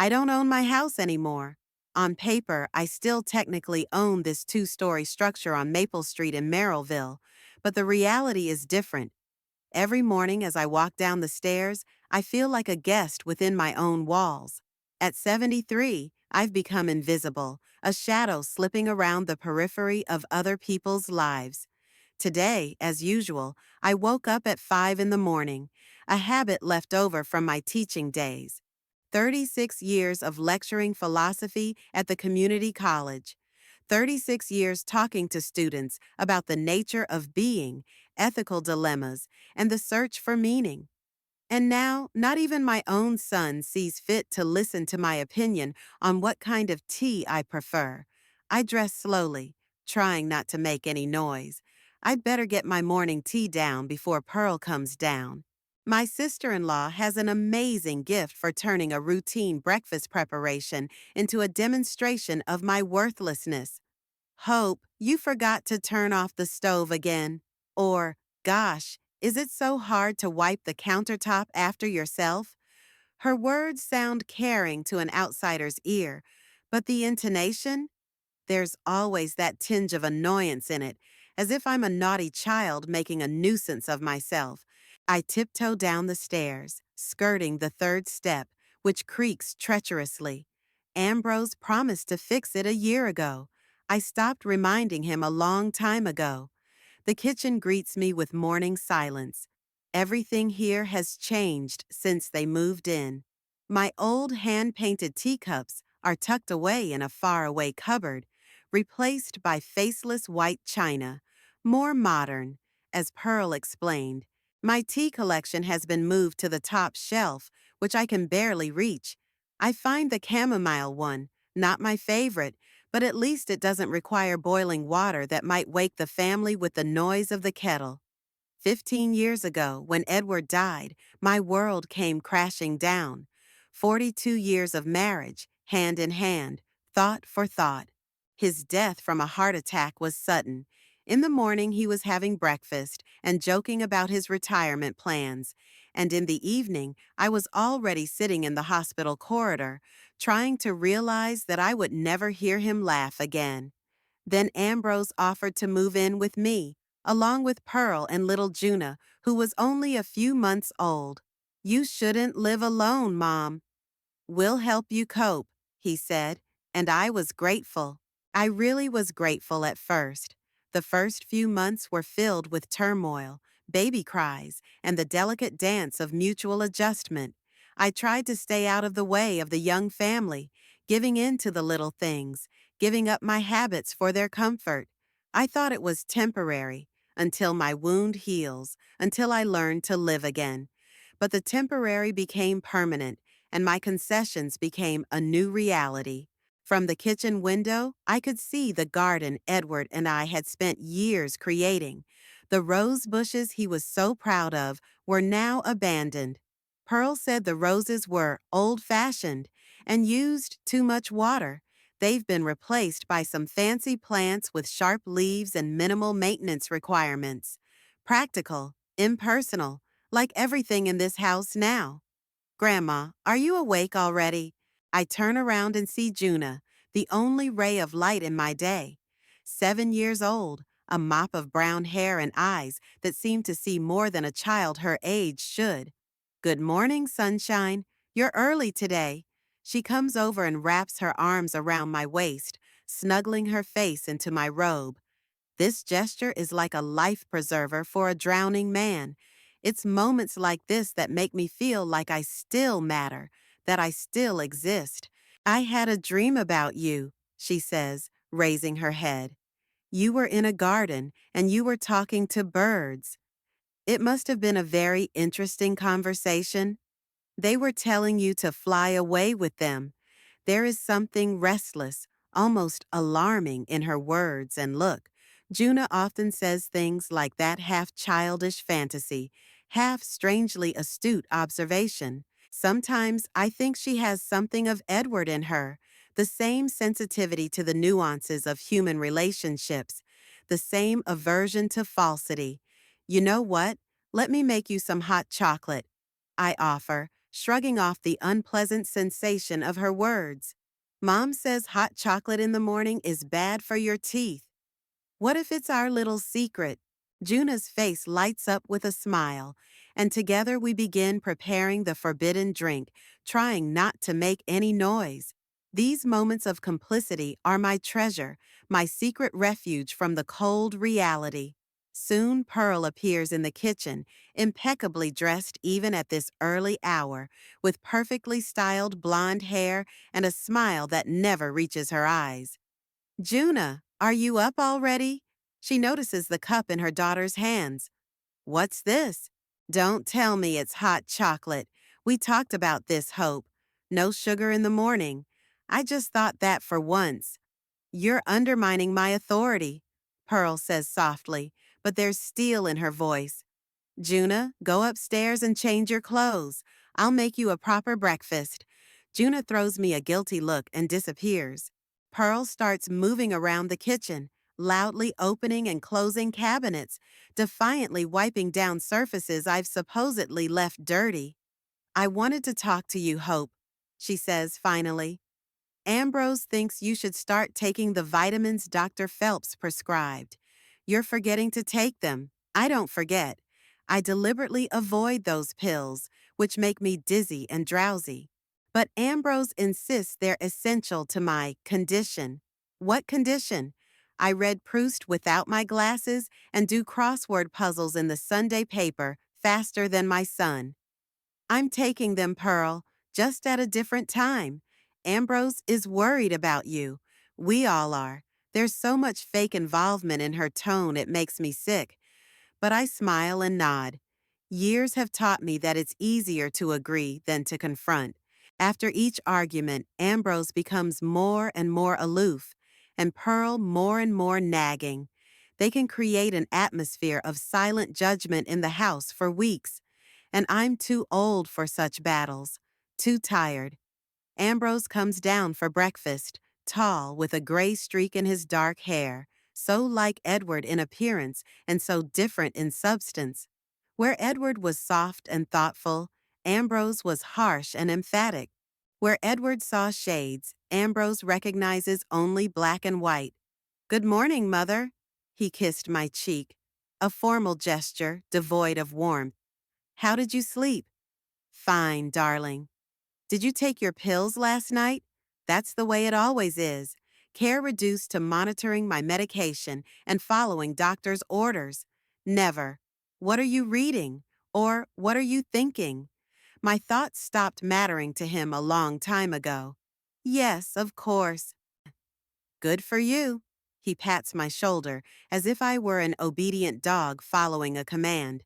I don't own my house anymore. On paper, I still technically own this two-story structure on Maple Street in Merrillville, but the reality is different. Every morning as I walk down the stairs, I feel like a guest within my own walls. At 73, I've become invisible, a shadow slipping around the periphery of other people's lives. Today, as usual, I woke up at 5 in the morning, a habit left over from my teaching days. 36 years of lecturing philosophy at the community college. 36 years talking to students about the nature of being, ethical dilemmas, and the search for meaning. And now, not even my own son sees fit to listen to my opinion on what kind of tea I prefer. I dress slowly, trying not to make any noise. I'd better get my morning tea down before Pearl comes down. My sister-in-law has an amazing gift for turning a routine breakfast preparation into a demonstration of my worthlessness. Hope, you forgot to turn off the stove again. Or, gosh, is it so hard to wipe the countertop after yourself? Her words sound caring to an outsider's ear, but the intonation? There's always that tinge of annoyance in it, as if I'm a naughty child making a nuisance of myself. I tiptoe down the stairs, skirting the third step, which creaks treacherously. Ambrose promised to fix it a year ago. I stopped reminding him a long time ago. The kitchen greets me with morning silence. Everything here has changed since they moved in. My old hand-painted teacups are tucked away in a faraway cupboard, replaced by faceless white china, more modern, as Pearl explained. My tea collection has been moved to the top shelf, which I can barely reach. I find the chamomile one, not my favorite, but at least it doesn't require boiling water that might wake the family with the noise of the kettle. 15 years ago, when Edward died, my world came crashing down. 42 years of marriage, hand in hand, thought for thought. His death from a heart attack was sudden. In the morning, he was having breakfast and joking about his retirement plans. And in the evening, I was already sitting in the hospital corridor, trying to realize that I would never hear him laugh again. Then Ambrose offered to move in with me, along with Pearl and little Junah, who was only a few months old. "You shouldn't live alone, Mom. We'll help you cope," he said, and I was grateful. I really was grateful at first. The first few months were filled with turmoil, baby cries, and the delicate dance of mutual adjustment. I tried to stay out of the way of the young family, giving in to the little things, giving up my habits for their comfort. I thought it was temporary, until my wound heals, until I learn to live again. But the temporary became permanent, and my concessions became a new reality. From the kitchen window, I could see the garden Edward and I had spent years creating. The rose bushes he was so proud of were now abandoned. Pearl said the roses were old-fashioned and used too much water. They've been replaced by some fancy plants with sharp leaves and minimal maintenance requirements. Practical, impersonal, like everything in this house now. "Grandma, are you awake already?" I turn around and see Junah, the only ray of light in my day. 7 years old, a mop of brown hair and eyes that seem to see more than a child her age should. "Good morning, sunshine. You're early today." She comes over and wraps her arms around my waist, snuggling her face into my robe. This gesture is like a life preserver for a drowning man. It's moments like this that make me feel like I still matter, that I still exist. "I had a dream about you," she says, raising her head. "You were in a garden and you were talking to birds. It must have been a very interesting conversation. They were telling you to fly away with them." There is something restless, almost alarming in her words and look. Junah often says things like that half childish fantasy, half strangely astute observation. Sometimes I think she has something of Edward in her, the same sensitivity to the nuances of human relationships, the same aversion to falsity. "You know what? Let me make you some hot chocolate," I offer, shrugging off the unpleasant sensation of her words. Mom says hot chocolate in the morning is bad for your teeth. What if it's our little secret? Junah's face lights up with a smile, and together we begin preparing the forbidden drink, trying not to make any noise. These moments of complicity are my treasure, my secret refuge from the cold reality. Soon Pearl appears in the kitchen, impeccably dressed even at this early hour, with perfectly styled blonde hair and a smile that never reaches her eyes. Junah, are you up already? She notices the cup in her daughter's hands. What's this? Don't tell me it's hot chocolate. We talked about this, Hope. No sugar in the morning. I just thought that for once. You're undermining my authority, Pearl says softly, but there's steel in her voice. Junah, go upstairs and change your clothes. I'll make you a proper breakfast. Junah throws me a guilty look and disappears. Pearl starts moving around the kitchen, loudly opening and closing cabinets, defiantly wiping down surfaces I've supposedly left dirty. I wanted to talk to you, Hope, she says finally. Ambrose thinks you should start taking the vitamins Dr. Phelps prescribed. You're forgetting to take them. I don't forget. I deliberately avoid those pills, which make me dizzy and drowsy. But Ambrose insists they're essential to my condition. What condition? I read Proust without my glasses and do crossword puzzles in the Sunday paper faster than my son. I'm taking them, Pearl, just at a different time. Ambrose is worried about you. We all are. There's so much fake involvement in her tone it makes me sick. But I smile and nod. Years have taught me that it's easier to agree than to confront. After each argument, Ambrose becomes more and more aloof, and Pearl more and more nagging. They can create an atmosphere of silent judgment in the house for weeks. And I'm too old for such battles, too tired. Ambrose comes down for breakfast, tall with a gray streak in his dark hair, so like Edward in appearance and so different in substance. Where Edward was soft and thoughtful, Ambrose was harsh and emphatic. Where Edward saw shades, Ambrose recognizes only black and white. Good morning, Mother. He kissed my cheek, a formal gesture devoid of warmth. How did you sleep? Fine, darling. Did you take your pills last night? That's the way it always is. Care reduced to monitoring my medication and following doctor's orders. Never. What are you reading? Or what are you thinking? My thoughts stopped mattering to him a long time ago. Yes, of course. Good for you. He pats my shoulder as if I were an obedient dog following a command.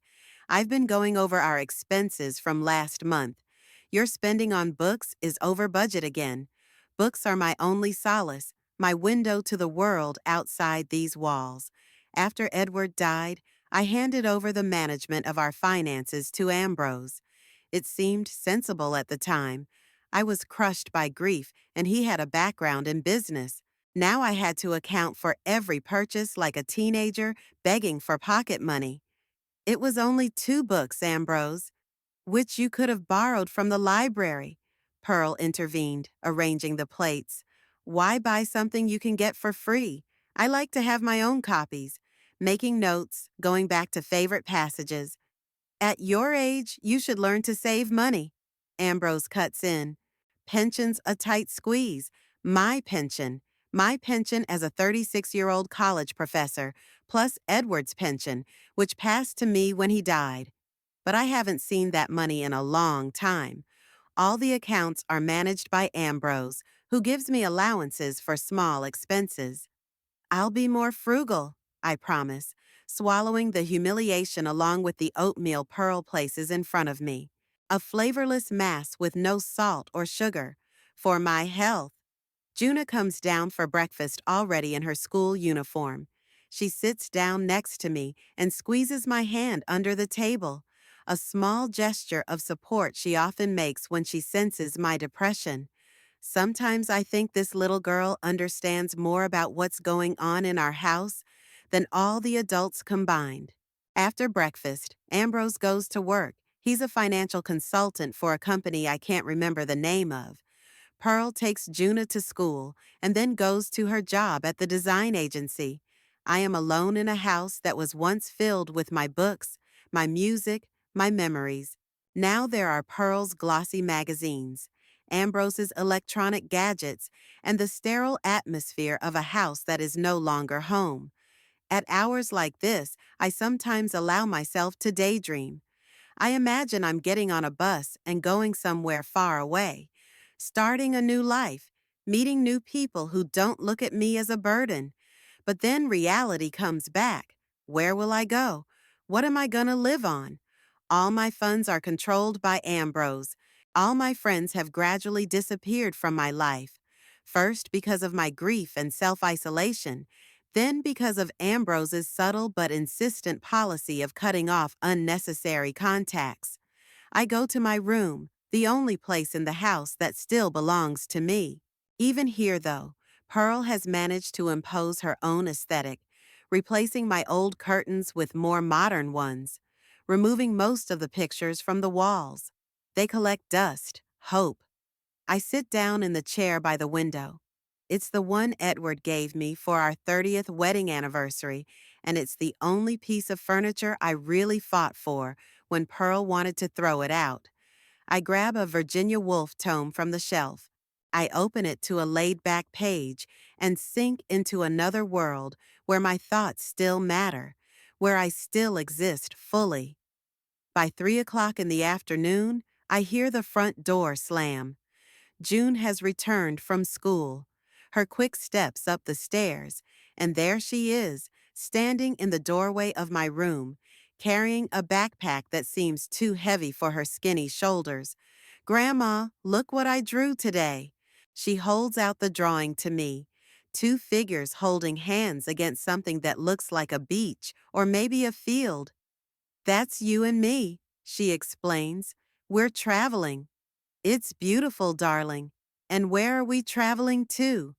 I've been going over our expenses from last month. Your spending on books is over budget again. Books are my only solace, my window to the world outside these walls. After Edward died, I handed over the management of our finances to Ambrose. It seemed sensible at the time. I was crushed by grief, and he had a background in business. Now I had to account for every purchase like a teenager begging for pocket money. It was only 2 books, Ambrose, which you could have borrowed from the library. Pearl intervened, arranging the plates. Why buy something you can get for free? I like to have my own copies, making notes, going back to favorite passages. At your age, you should learn to save money. Ambrose cuts in. Pension's a tight squeeze. My pension. My pension as a 36-year-old college professor, plus Edward's pension, which passed to me when he died. But I haven't seen that money in a long time. All the accounts are managed by Ambrose, who gives me allowances for small expenses. I'll be more frugal, I promise, swallowing the humiliation along with the oatmeal Pearl places in front of me. A flavorless mass with no salt or sugar. For my health. Junah comes down for breakfast already in her school uniform. She sits down next to me and squeezes my hand under the table, a small gesture of support she often makes when she senses my depression. Sometimes I think this little girl understands more about what's going on in our house than all the adults combined. After breakfast, Ambrose goes to work, He's a financial consultant for a company I can't remember the name of. Pearl takes Junah to school and then goes to her job at the design agency. I am alone in a house that was once filled with my books, my music, my memories. Now there are Pearl's glossy magazines, Ambrose's electronic gadgets, and the sterile atmosphere of a house that is no longer home. At hours like this, I sometimes allow myself to daydream. I imagine I'm getting on a bus and going somewhere far away, starting a new life, meeting new people who don't look at me as a burden. But then reality comes back. Where will I go? What am I going to live on? All my funds are controlled by Ambrose. All my friends have gradually disappeared from my life. First because of my grief and self-isolation, then because of Ambrose's subtle but insistent policy of cutting off unnecessary contacts. I go to my room, the only place in the house that still belongs to me. Even here, though, Pearl has managed to impose her own aesthetic, replacing my old curtains with more modern ones, removing most of the pictures from the walls. They collect dust, hope. I sit down in the chair by the window. It's the one Edward gave me for our 30th wedding anniversary, and it's the only piece of furniture I really fought for when Pearl wanted to throw it out. I grab a Virginia Woolf tome from the shelf. I open it to a laid-back page and sink into another world where my thoughts still matter, where I still exist fully. By 3 o'clock in the afternoon, I hear the front door slam. June has returned from school. Her quick steps up the stairs, and there she is, standing in the doorway of my room, carrying a backpack that seems too heavy for her skinny shoulders. "Grandma, look what I drew today." She holds out the drawing to me. Two figures holding hands against something that looks like a beach or maybe a field. "That's you and me," she explains. "We're traveling." "It's beautiful, darling. And where are we traveling to?"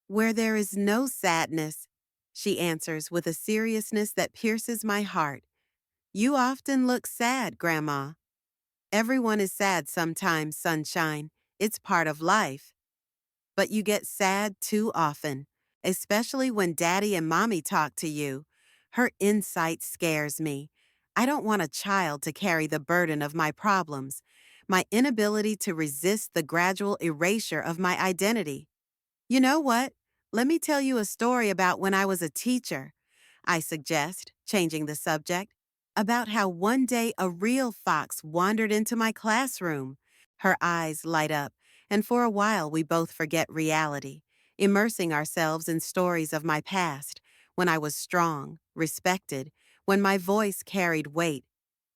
"Where there is no sadness," she answers with a seriousness that pierces my heart. "You often look sad, Grandma." "Everyone is sad sometimes, sunshine. It's part of life." "But you get sad too often, especially when Daddy and Mommy talk to you." Her insight scares me. I don't want a child to carry the burden of my problems, my inability to resist the gradual erasure of my identity. "You know what? Let me tell you a story about when I was a teacher," I suggest, changing the subject, "about how one day a real fox wandered into my classroom." Her eyes light up, and for a while we both forget reality, immersing ourselves in stories of my past, when I was strong, respected, when my voice carried weight.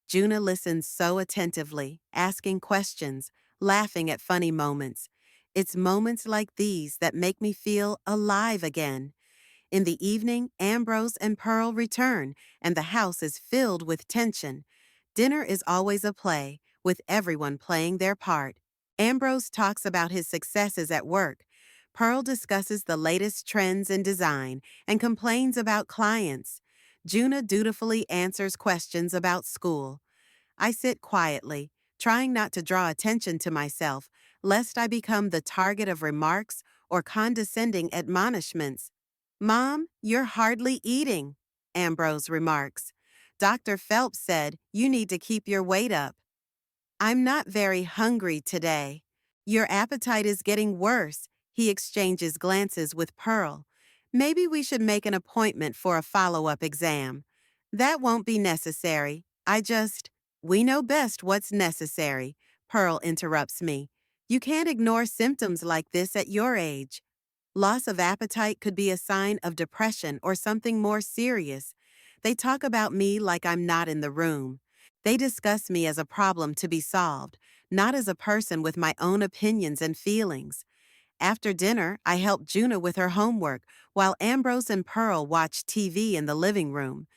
Junah listens so attentively, asking questions, laughing at funny moments. It's moments like these that make me feel alive again. In the evening, Ambrose and Pearl return, and the house is filled with tension. Dinner is always a play, with everyone playing their part. Ambrose talks about his successes at work. Pearl discusses the latest trends in design and complains about clients. Junah dutifully answers questions about school. I sit quietly, trying not to draw attention to myself, lest I become the target of remarks or condescending admonishments. "Mom, you're hardly eating," Ambrose remarks. "Dr. Phelps said you need to keep your weight up." "I'm not very hungry today." "Your appetite is getting worse," he exchanges glances with Pearl. "Maybe we should make an appointment for a follow-up exam." "That won't be necessary. We know best what's necessary," Pearl interrupts me. "You can't ignore symptoms like this at your age." Loss of appetite could be a sign of depression or something more serious. They talk about me like I'm not in the room. They discuss me as a problem to be solved, not as a person with my own opinions and feelings. After dinner, I help Junah with her homework while Ambrose and Pearl watch TV in the living room.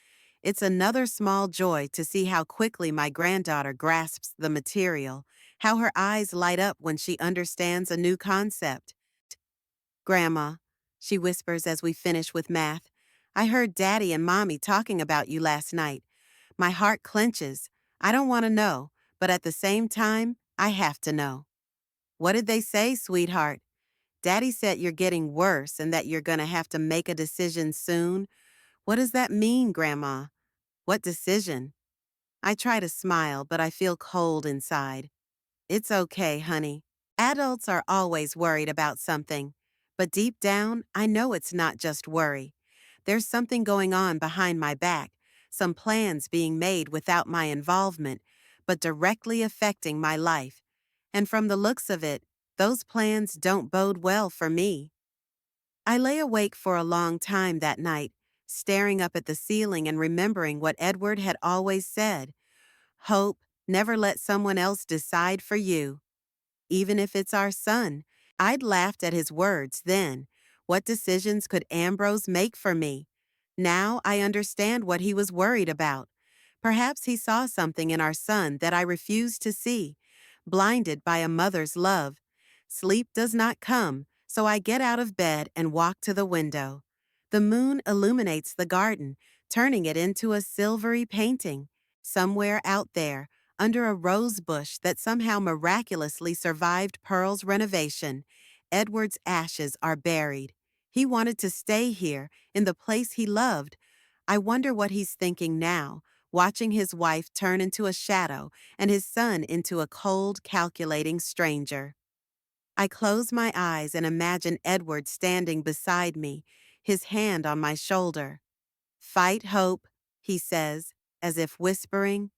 It's another small joy to see how quickly my granddaughter grasps the material, how her eyes light up when she understands a new concept. "Grandma," she whispers as we finish with math, "I heard Daddy and Mommy talking about you last night. My heart clenches. I don't want to know, but at the same time, I have to know. What did they say, sweetheart? Daddy said you're getting worse and that you're gonna have to make a decision soon. What does that mean, Grandma? What decision? I try to smile, but I feel cold inside. It's okay, honey. Adults are always worried about something. But deep down, I know it's not just worry. There's something going on behind my back, some plans being made without my involvement, but directly affecting my life. And from the looks of it, those plans don't bode well for me. I lay awake for a long time that night, staring up at the ceiling and remembering what Edward had always said. Hope, never let someone else decide for you. Even if it's our son. I'd laughed at his words then. What decisions could Ambrose make for me? Now I understand what he was worried about. Perhaps he saw something in our son that I refused to see, blinded by a mother's love. Sleep does not come, so I get out of bed and walk to the window. The moon illuminates the garden, turning it into a silvery painting. Somewhere out there, under a rose bush that somehow miraculously survived Pearl's renovation, Edward's ashes are buried. He wanted to stay here, in the place he loved. I wonder what he's thinking now, watching his wife turn into a shadow and his son into a cold, calculating stranger. I close my eyes and imagine Edward standing beside me, his hand on my shoulder. "Fight, Hope," he says, as if whispering.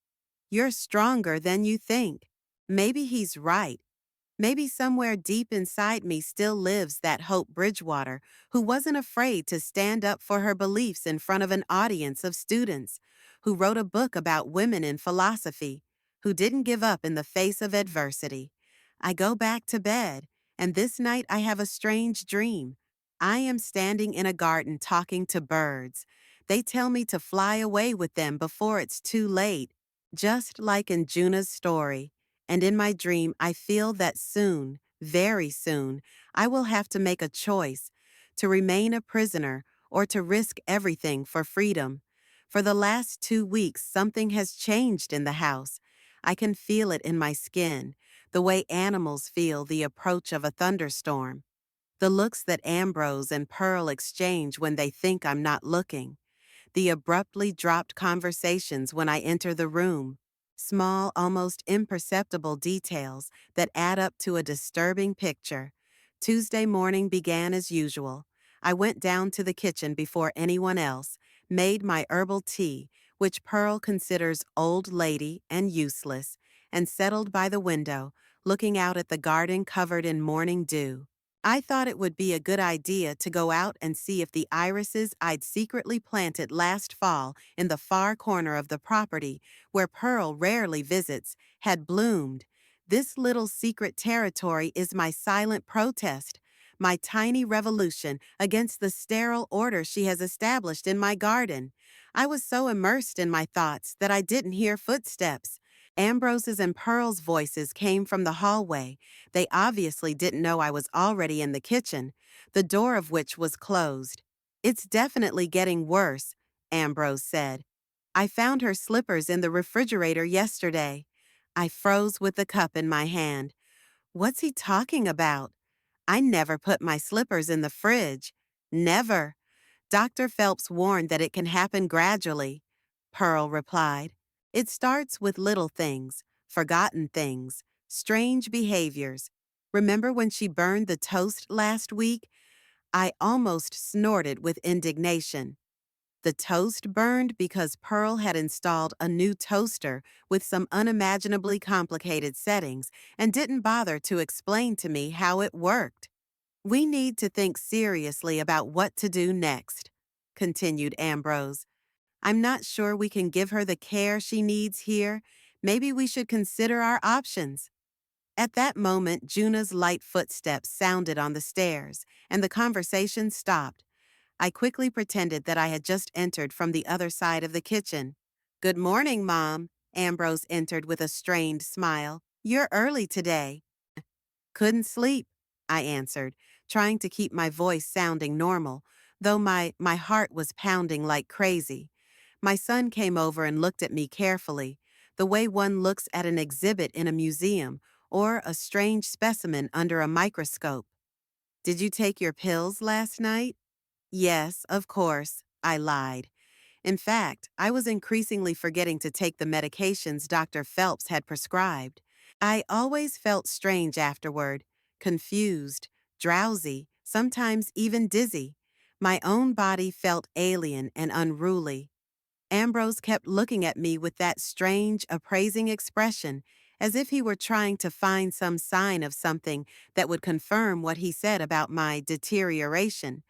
"You're stronger than you think." Maybe he's right. Maybe somewhere deep inside me still lives that Hope Bridgewater who wasn't afraid to stand up for her beliefs in front of an audience of students, who wrote a book about women in philosophy, who didn't give up in the face of adversity. I go back to bed, and this night I have a strange dream. I am standing in a garden talking to birds. They tell me to fly away with them before it's too late, just like in Junah's story. And in my dream, I feel that soon, very soon, I will have to make a choice to remain a prisoner or to risk everything for freedom. For the last 2 weeks, something has changed in the house. I can feel it in my skin, the way animals feel the approach of a thunderstorm, the looks that Ambrose and Pearl exchange when they think I'm not looking, the abruptly dropped conversations when I enter the room. Small, almost imperceptible details that add up to a disturbing picture. Tuesday morning began as usual. I went down to the kitchen before anyone else, made my herbal tea, which Pearl considers old lady and useless, and settled by the window, looking out at the garden covered in morning dew. I thought it would be a good idea to go out and see if the irises I'd secretly planted last fall in the far corner of the property, where Pearl rarely visits, had bloomed. This little secret territory is my silent protest, my tiny revolution against the sterile order she has established in my garden. I was so immersed in my thoughts that I didn't hear footsteps. Ambrose's and Pearl's voices came from the hallway. They obviously didn't know I was already in the kitchen, the door of which was closed. "It's definitely getting worse," Ambrose said. "I found her slippers in the refrigerator yesterday." I froze with the cup in my hand. What's he talking about? I never put my slippers in the fridge. Never. Dr. Phelps warned that it can happen gradually, Pearl replied. It starts with little things, forgotten things, strange behaviors. Remember when she burned the toast last week? I almost snorted with indignation. The toast burned because Pearl had installed a new toaster with some unimaginably complicated settings and didn't bother to explain to me how it worked. "We need to think seriously about what to do next," continued Ambrose. "I'm not sure we can give her the care she needs here. Maybe we should consider our options." At that moment, Junah's light footsteps sounded on the stairs, and the conversation stopped. I quickly pretended that I had just entered from the other side of the kitchen. "Good morning, Mom." Ambrose entered with a strained smile. "You're early today." "Couldn't sleep," I answered, trying to keep my voice sounding normal, though my heart was pounding like crazy. My son came over and looked at me carefully. the way one looks at an exhibit in a museum or a strange specimen under a microscope. Did you take your pills last night? Yes, of course, I lied. In fact, I was increasingly forgetting to take the medications Dr. Phelps had prescribed. I always felt strange afterward, confused, drowsy, sometimes even dizzy. My own body felt alien and unruly. Ambrose kept looking at me with that strange, appraising expression, as if he were trying to find some sign of something that would confirm what he said about my deterioration.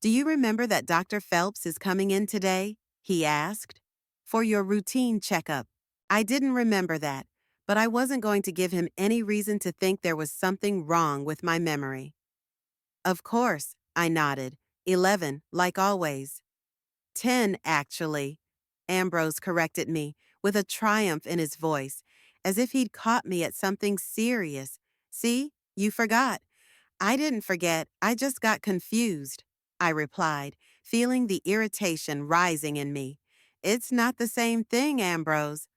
Do you remember that Dr. Phelps is coming in today? He asked. For your routine checkup. I didn't remember that, but I wasn't going to give him any reason to think there was something wrong with my memory. Of course, I nodded. 11, like always. 10, actually. Ambrose corrected me, with a triumph in his voice, as if he'd caught me at something serious. See, you forgot. I didn't forget, I just got confused, I replied, feeling the irritation rising in me. It's not the same thing, Ambrose.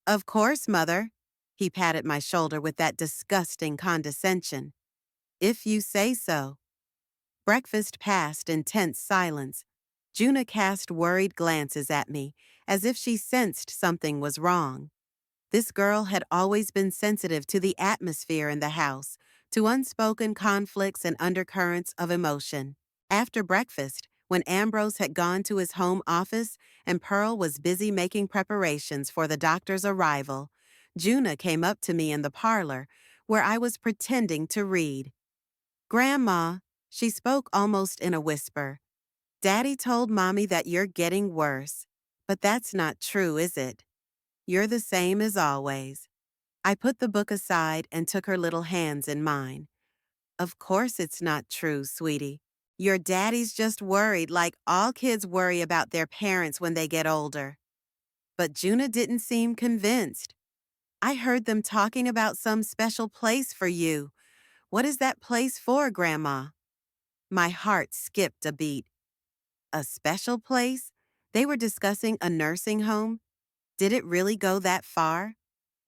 Of course, Mother. He patted my shoulder with that disgusting condescension. If you say so. Breakfast passed in tense silence. Junah cast worried glances at me, as if she sensed something was wrong. This girl had always been sensitive to the atmosphere in the house, to unspoken conflicts and undercurrents of emotion. After breakfast, when Ambrose had gone to his home office and Pearl was busy making preparations for the doctor's arrival, Junah came up to me in the parlor, where I was pretending to read. Grandma, she spoke almost in a whisper, Daddy told Mommy that you're getting worse. But that's not true, is it? You're the same as always. I put the book aside and took her little hands in mine. Of course it's not true, sweetie. Your daddy's just worried like all kids worry about their parents when they get older. But Junah didn't seem convinced. I heard them talking about some special place for you. What is that place for, Grandma? My heart skipped a beat. A special place? They were discussing a nursing home? Did it really go that far?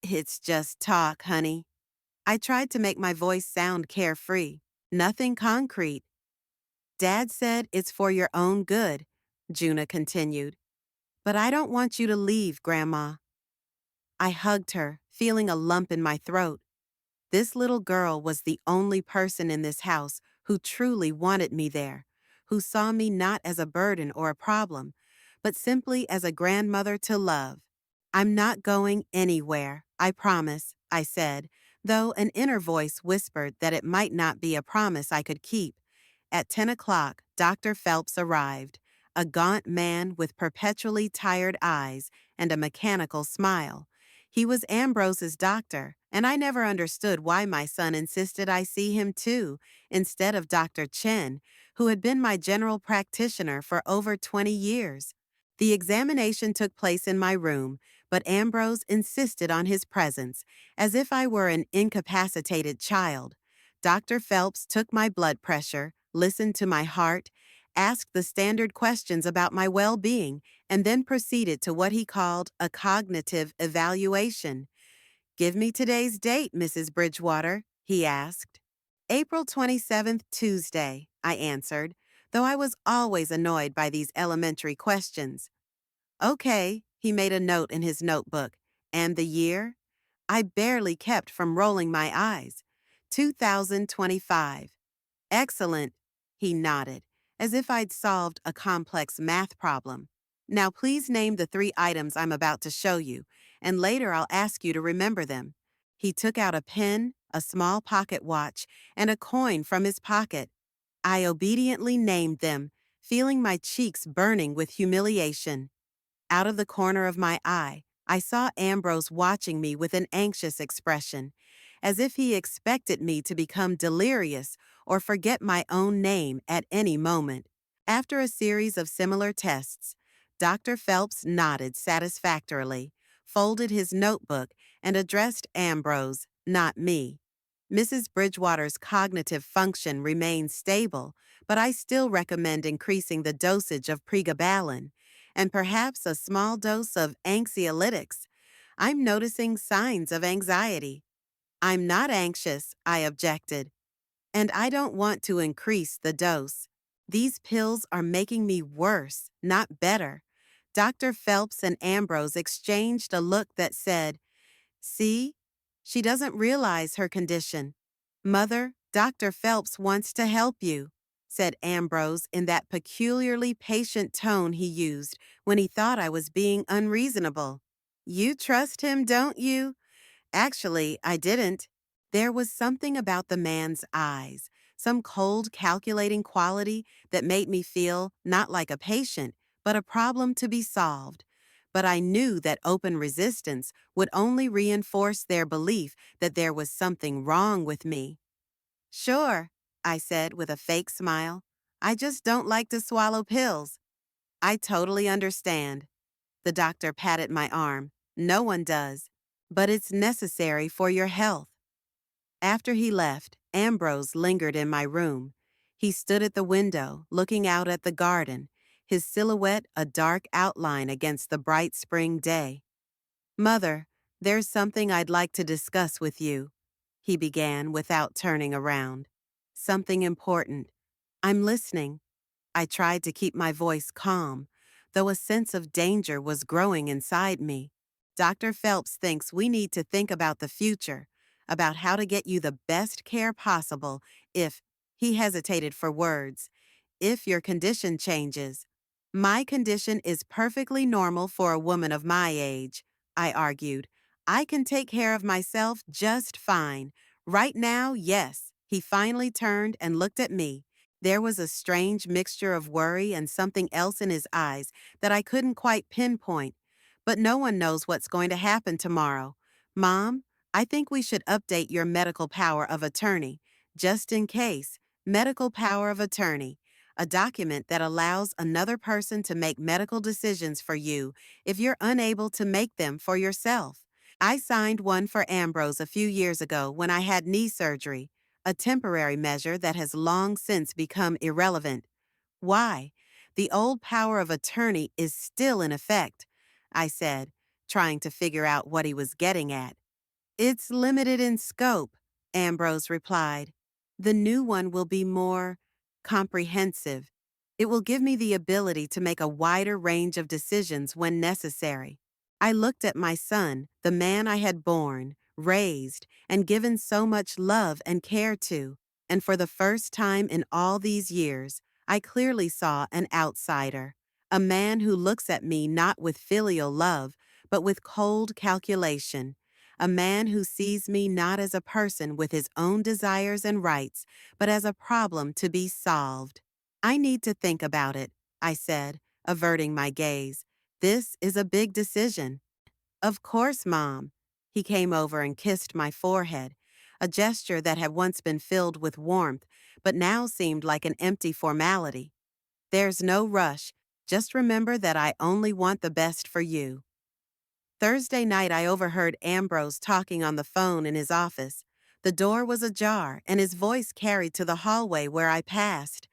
It's just talk, honey. I tried to make my voice sound carefree. Nothing concrete. Dad said it's for your own good, Junah continued. But I don't want you to leave, Grandma. I hugged her, feeling a lump in my throat. This little girl was the only person in this house who truly wanted me there, who saw me not as a burden or a problem, but simply as a grandmother to love. I'm not going anywhere, I promise, I said, though an inner voice whispered that it might not be a promise I could keep. At 10 o'clock, Dr. Phelps arrived, a gaunt man with perpetually tired eyes and a mechanical smile. He was Ambrose's doctor, and I never understood why my son insisted I see him too, instead of Dr. Chen, who had been my general practitioner for over 20 years. The examination took place in my room, but Ambrose insisted on his presence, as if I were an incapacitated child. Dr. Phelps took my blood pressure, listened to my heart, asked the standard questions about my well-being, and then proceeded to what he called a cognitive evaluation. Give me today's date, Mrs. Bridgewater, he asked. April 27th, Tuesday, I answered, though I was always annoyed by these elementary questions. Okay, he made a note in his notebook. And the year? I barely kept from rolling my eyes. 2025. Excellent, he nodded, as if I'd solved a complex math problem. Now please name the 3 items I'm about to show you, and later I'll ask you to remember them. He took out a pen, a small pocket watch, and a coin from his pocket. I obediently named them, feeling my cheeks burning with humiliation. Out of the corner of my eye, I saw Ambrose watching me with an anxious expression, as if he expected me to become delirious or forget my own name at any moment. After a series of similar tests, Dr. Phelps nodded satisfactorily, folded his notebook, and addressed Ambrose, not me. Mrs. Bridgewater's cognitive function remains stable, but I still recommend increasing the dosage of pregabalin and perhaps a small dose of anxiolytics. I'm noticing signs of anxiety. I'm not anxious, I objected. And I don't want to increase the dose. These pills are making me worse, not better. Dr. Phelps and Ambrose exchanged a look that said, "See? She doesn't realize her condition." "Mother, Dr. Phelps wants to help you," said Ambrose in that peculiarly patient tone he used when he thought I was being unreasonable. "You trust him, don't you?" Actually, I didn't. There was something about the man's eyes, some cold, calculating quality that made me feel not like a patient, but a problem to be solved. But I knew that open resistance would only reinforce their belief that there was something wrong with me. "Sure," I said with a fake smile. "I just don't like to swallow pills." "I totally understand." The doctor patted my arm. "No one does. But it's necessary for your health." After he left, Ambrose lingered in my room. He stood at the window, looking out at the garden, his silhouette a dark outline against the bright spring day. "Mother, there's something I'd like to discuss with you," he began without turning around. "Something important. I'm listening." I tried to keep my voice calm, though a sense of danger was growing inside me. "Dr. Phelps thinks we need to think about the future, about how to get you the best care possible if," he hesitated for words, "if your condition changes." "My condition is perfectly normal for a woman of my age," I argued. "I can take care of myself just fine. Right now, yes." He finally turned and looked at me. There was a strange mixture of worry and something else in his eyes that I couldn't quite pinpoint. "But no one knows what's going to happen tomorrow. Mom, I think we should update your medical power of attorney, just in case. Medical power of attorney, a document that allows another person to make medical decisions for you if you're unable to make them for yourself. I signed one for Ambrose a few years ago when I had knee surgery, a temporary measure that has long since become irrelevant." "Why? The old power of attorney is still in effect," I said, trying to figure out what he was getting at. "It's limited in scope," Ambrose replied. "The new one will be more comprehensive. It will give me the ability to make a wider range of decisions when necessary." I looked at my son, the man I had born, raised, and given so much love and care to, and for the first time in all these years, I clearly saw an outsider, a man who looks at me not with filial love, but with cold calculation, a man who sees me not as a person with his own desires and rights, but as a problem to be solved. "I need to think about it," I said, averting my gaze. "This is a big decision." "Of course, Mom." He came over and kissed my forehead, a gesture that had once been filled with warmth, but now seemed like an empty formality. "There's no rush. Just remember that I only want the best for you." Thursday night, I overheard Ambrose talking on the phone in his office. The door was ajar, and his voice carried to the hallway where I passed.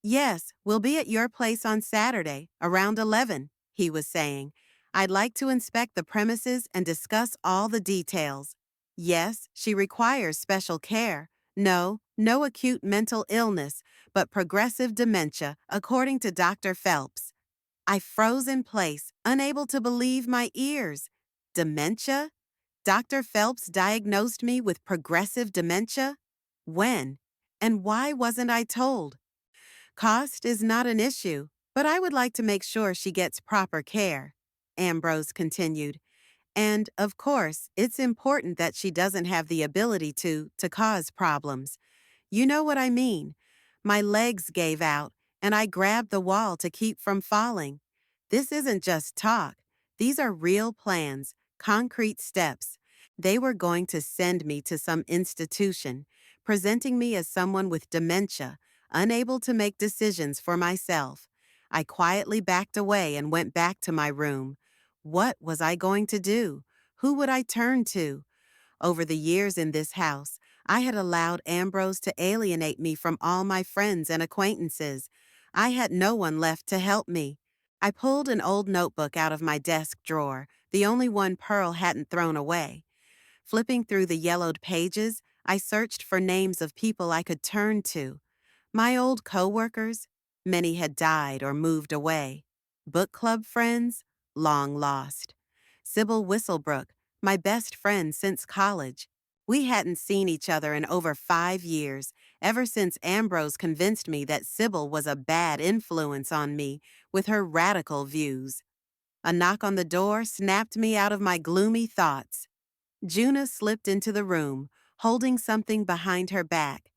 "Yes, we'll be at your place on Saturday, around 11, he was saying. "I'd like to inspect the premises and discuss all the details. Yes, she requires special care. No, no acute mental illness, but progressive dementia, according to Dr. Phelps." I froze in place, unable to believe my ears. Dementia? Dr. Phelps diagnosed me with progressive dementia? When? And why wasn't I told? "Cost is not an issue, but I would like to make sure she gets proper care," Ambrose continued. "And, of course, it's important that she doesn't have the ability to cause problems. You know what I mean. My legs gave out, and I grabbed the wall to keep from falling. This isn't just talk. These are real plans, concrete steps. They were going to send me to some institution, presenting me as someone with dementia, unable to make decisions for myself. I quietly backed away and went back to my room. What was I going to do? Who would I turn to? Over the years in this house, I had allowed Ambrose to alienate me from all my friends and acquaintances. I had no one left to help me. I pulled an old notebook out of my desk drawer, the only one Pearl hadn't thrown away. Flipping through the yellowed pages, I searched for names of people I could turn to. My old coworkers, many had died or moved away. Book club friends, long lost. Sybil Whistlebrook, my best friend since college. We hadn't seen each other in over 5 years, ever since Ambrose convinced me that Sybil was a bad influence on me with her radical views. A knock on the door snapped me out of my gloomy thoughts. Junah slipped into the room, holding something behind her back.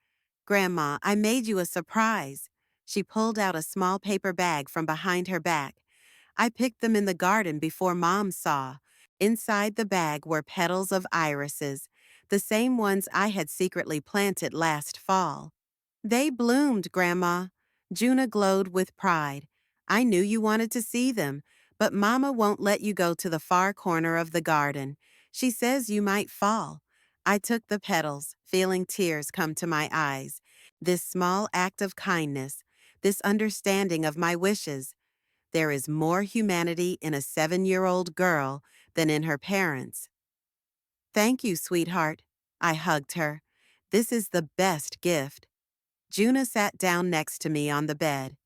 "Grandma, I made you a surprise." She pulled out a small paper bag from behind her back. "I picked them in the garden before Mom saw." Inside the bag were petals of irises, the same ones I had secretly planted last fall. "They bloomed, Grandma." Junah glowed with pride. "I knew you wanted to see them, but Mama won't let you go to the far corner of the garden. She says you might fall." I took the petals, feeling tears come to my eyes. This small act of kindness, this understanding of my wishes. There is more humanity in a 7-year-old girl than in her parents. "Thank you, sweetheart." I hugged her. "This is the best gift." Junah sat down next to me on the bed.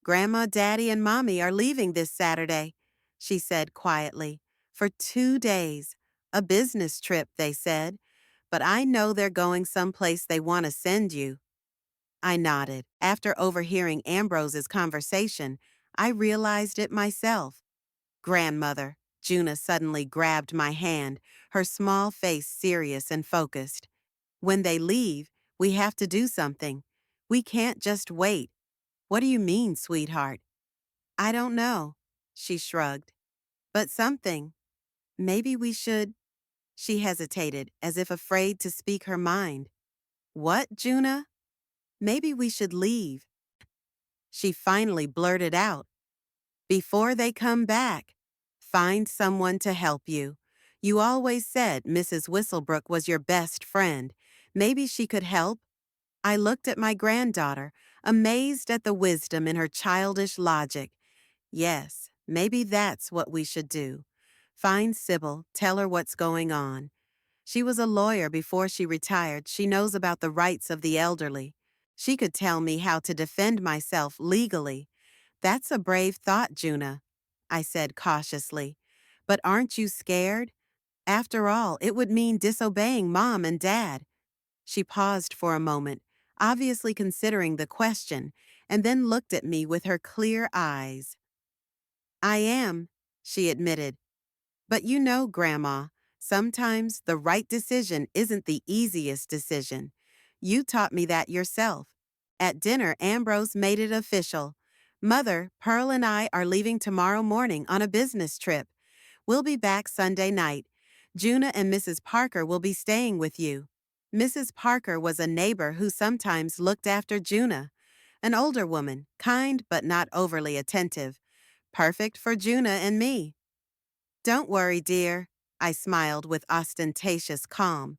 "Grandma, Daddy, and Mommy are leaving this Saturday," she said quietly. "For 2 days. A business trip, they said. But I know they're going someplace they want to send you." I nodded. After overhearing Ambrose's conversation, I realized it myself. "Grandmother." Junah suddenly grabbed my hand, her small face serious and focused. "When they leave, we have to do something. We can't just wait." "What do you mean, sweetheart?" "I don't know," she shrugged. "But something. Maybe we should—" She hesitated, as if afraid to speak her mind. "What, Junah?" "Maybe we should leave." She finally blurted out. "Before they come back. Find someone to help you. You always said Mrs. Whistlebrook was your best friend. Maybe she could help." I looked at my granddaughter, amazed at the wisdom in her childish logic. Yes, maybe that's what we should do. Find Sybil, tell her what's going on. She was a lawyer before she retired. She knows about the rights of the elderly. She could tell me how to defend myself legally. "That's a brave thought, Junah," I said cautiously. "But aren't you scared? After all, it would mean disobeying Mom and Dad." She paused for a moment, obviously considering the question, and then looked at me with her clear eyes. "I am," she admitted. "But you know, Grandma, sometimes the right decision isn't the easiest decision. You taught me that yourself. At dinner, Ambrose made it official. Mother, Pearl and I are leaving tomorrow morning on a business trip. We'll be back Sunday night. Junah and Mrs. Parker will be staying with you." Mrs. Parker was a neighbor who sometimes looked after Junah, an older woman, kind but not overly attentive. Perfect for Junah and me. "Don't worry, dear," I smiled with ostentatious calm.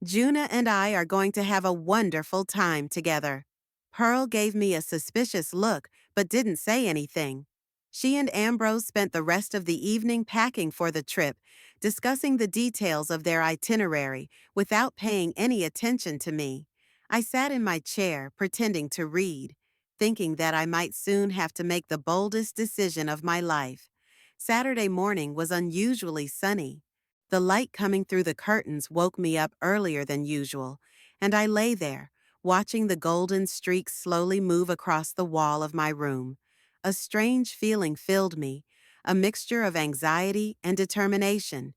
"Junah and I are going to have a wonderful time together." Pearl gave me a suspicious look, but didn't say anything. She and Ambrose spent the rest of the evening packing for the trip, discussing the details of their itinerary without paying any attention to me. I sat in my chair, pretending to read, thinking that I might soon have to make the boldest decision of my life. Saturday morning was unusually sunny. The light coming through the curtains woke me up earlier than usual, and I lay there, watching the golden streaks slowly move across the wall of my room. A strange feeling filled me, a mixture of anxiety and determination,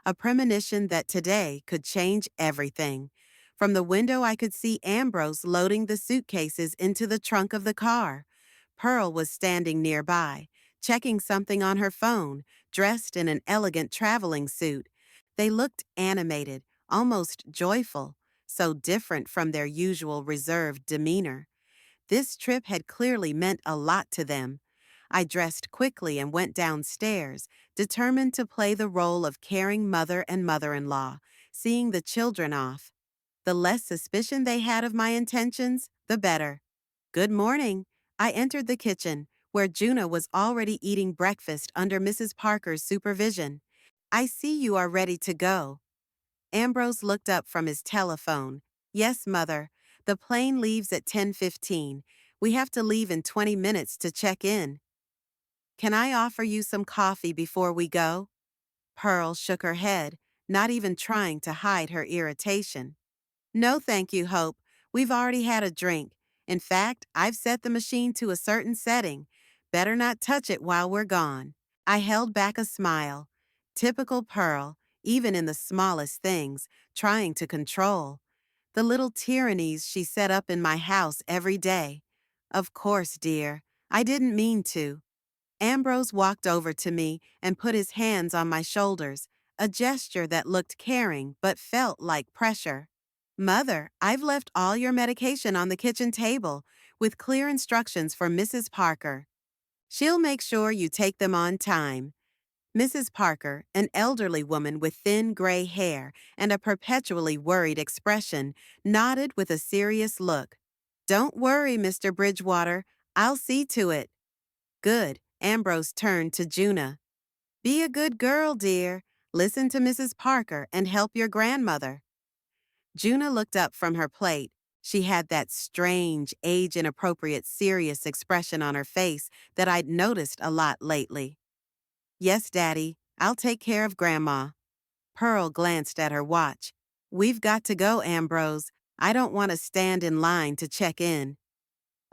a premonition that today could change everything. From the window, I could see Ambrose loading the suitcases into the trunk of the car. Pearl was standing nearby, checking something on her phone, dressed in an elegant traveling suit. They looked animated, almost joyful, so different from their usual reserved demeanor. This trip had clearly meant a lot to them. I dressed quickly and went downstairs, determined to play the role of caring mother and mother-in-law, seeing the children off. The less suspicion they had of my intentions, the better. "Good morning." I entered the kitchen, where Junah was already eating breakfast under Mrs. Parker's supervision. I see you are ready to go. Ambrose looked up from his telephone. Yes, Mother. The plane leaves at 10:15. We have to leave in 20 minutes to check in. Can I offer you some coffee before we go? Pearl shook her head, not even trying to hide her irritation. No, thank you, Hope. We've already had a drink. In fact, I've set the machine to a certain setting. Better not touch it while we're gone. I held back a smile. Typical Pearl, even in the smallest things, trying to control. The little tyrannies she set up in my house every day. Of course, dear. I didn't mean to. Ambrose walked over to me and put his hands on my shoulders, a gesture that looked caring but felt like pressure. Mother, I've left all your medication on the kitchen table with clear instructions for Mrs. Parker. She'll make sure you take them on time. Mrs. Parker, an elderly woman with thin gray hair and a perpetually worried expression, nodded with a serious look. Don't worry, Mr. Bridgewater. I'll see to it. Good. Ambrose turned to Junah. Be a good girl, dear. Listen to Mrs. Parker and help your grandmother. Junah looked up from her plate. She had that strange, age-inappropriate, serious expression on her face that I'd noticed a lot lately. Yes, Daddy, I'll take care of Grandma. Pearl glanced at her watch. We've got to go, Ambrose. I don't want to stand in line to check in.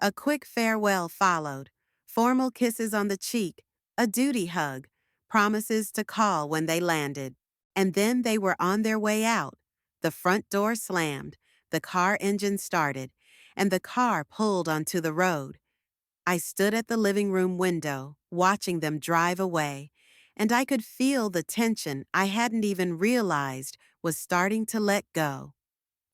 A quick farewell followed. Formal kisses on the cheek, a duty hug, promises to call when they landed. And then they were on their way out. The front door slammed, the car engine started, and the car pulled onto the road. I stood at the living room window, watching them drive away, and I could feel the tension I hadn't even realized was starting to let go.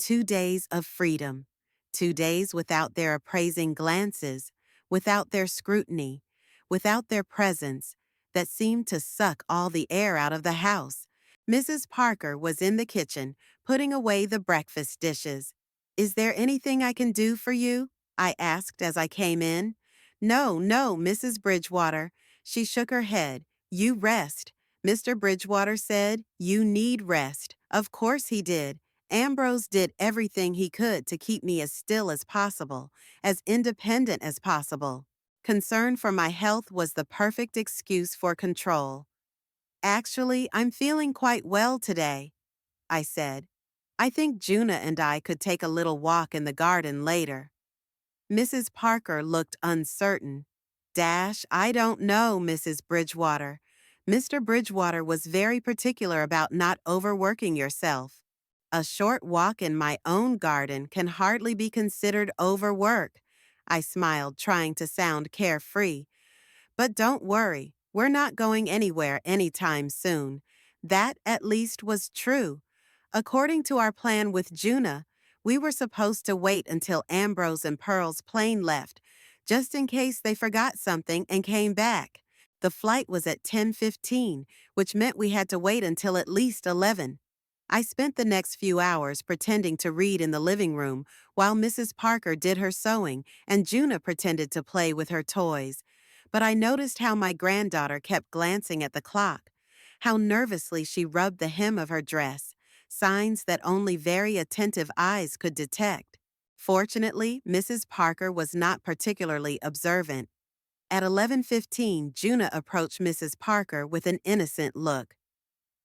2 days of freedom. 2 days without their appraising glances, without their scrutiny, without their presence that seemed to suck all the air out of the house. Mrs. Parker was in the kitchen, putting away the breakfast dishes. Is there anything I can do for you? I asked as I came in. No, no, Mrs. Bridgewater. She shook her head. You rest. Mr. Bridgewater said, you need rest. Of course he did. Ambrose did everything he could to keep me as still as possible, as independent as possible. Concern for my health was the perfect excuse for control. Actually, I'm feeling quite well today, I said. I think Junah and I could take a little walk in the garden later. Mrs. Parker looked uncertain. I don't know, Mrs. Bridgewater. Mr. Bridgewater was very particular about not overworking yourself. A short walk in my own garden can hardly be considered overwork. I smiled, trying to sound carefree. But don't worry, we're not going anywhere anytime soon. That, at least, was true. According to our plan with Junah, we were supposed to wait until Ambrose and Pearl's plane left, just in case they forgot something and came back. The flight was at 10:15, which meant we had to wait until at least 11. I spent the next few hours pretending to read in the living room while Mrs. Parker did her sewing and Junah pretended to play with her toys. But I noticed how my granddaughter kept glancing at the clock, how nervously she rubbed the hem of her dress, signs that only very attentive eyes could detect. Fortunately, Mrs. Parker was not particularly observant. At 11:15, Junah approached Mrs. Parker with an innocent look.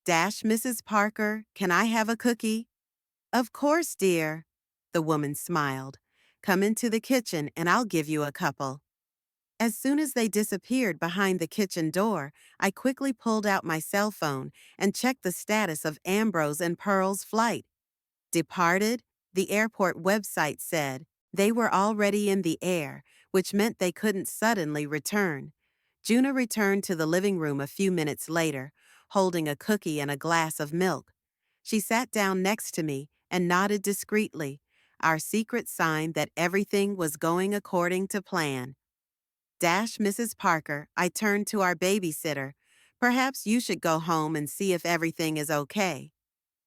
Mrs. Parker, can I have a cookie? Of course, dear. The woman smiled. Come into the kitchen and I'll give you a couple. As soon as they disappeared behind the kitchen door, I quickly pulled out my cell phone and checked the status of Ambrose and Pearl's flight. Departed, the airport website said. They were already in the air, which meant they couldn't suddenly return. Junah returned to the living room a few minutes later, holding a cookie and a glass of milk. She sat down next to me and nodded discreetly, our secret sign that everything was going according to plan. Mrs. Parker, I turned to our babysitter. Perhaps you should go home and see if everything is okay.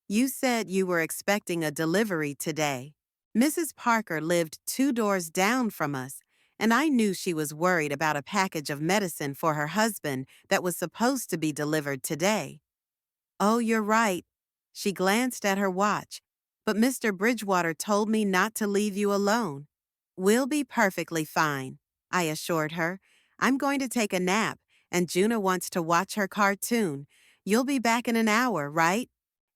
You said you were expecting a delivery today. Mrs. Parker lived 2 doors down from us, and I knew she was worried about a package of medicine for her husband that was supposed to be delivered today. Oh, you're right. She glanced at her watch. But Mr. Bridgewater told me not to leave you alone. We'll be perfectly fine, I assured her. I'm going to take a nap, and Junah wants to watch her cartoon. You'll be back in an hour, right?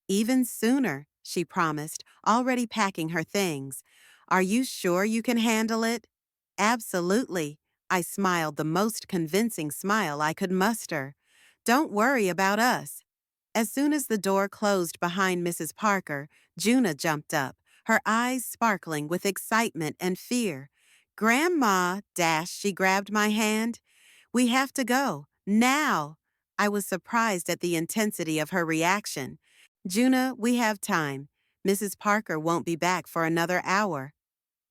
Even sooner, she promised, already packing her things. Are you sure you can handle it? Absolutely. I smiled the most convincing smile I could muster. Don't worry about us. As soon as the door closed behind Mrs. Parker, Junah jumped up, her eyes sparkling with excitement and fear. Grandma, she grabbed my hand. We have to go, now. I was surprised at the intensity of her reaction. Junah, we have time. Mrs. Parker won't be back for another hour.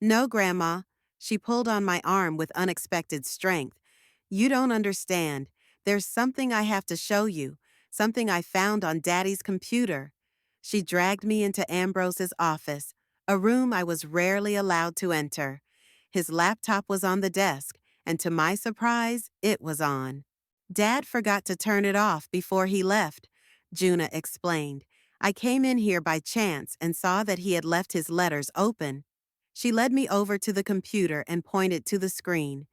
No, Grandma. She pulled on my arm with unexpected strength. You don't understand. There's something I have to show you, something I found on Daddy's computer. She dragged me into Ambrose's office, a room I was rarely allowed to enter. His laptop was on the desk, and to my surprise, it was on. Dad forgot to turn it off before he left, Junah explained. I came in here by chance and saw that he had left his letters open. She led me over to the computer and pointed to the screen.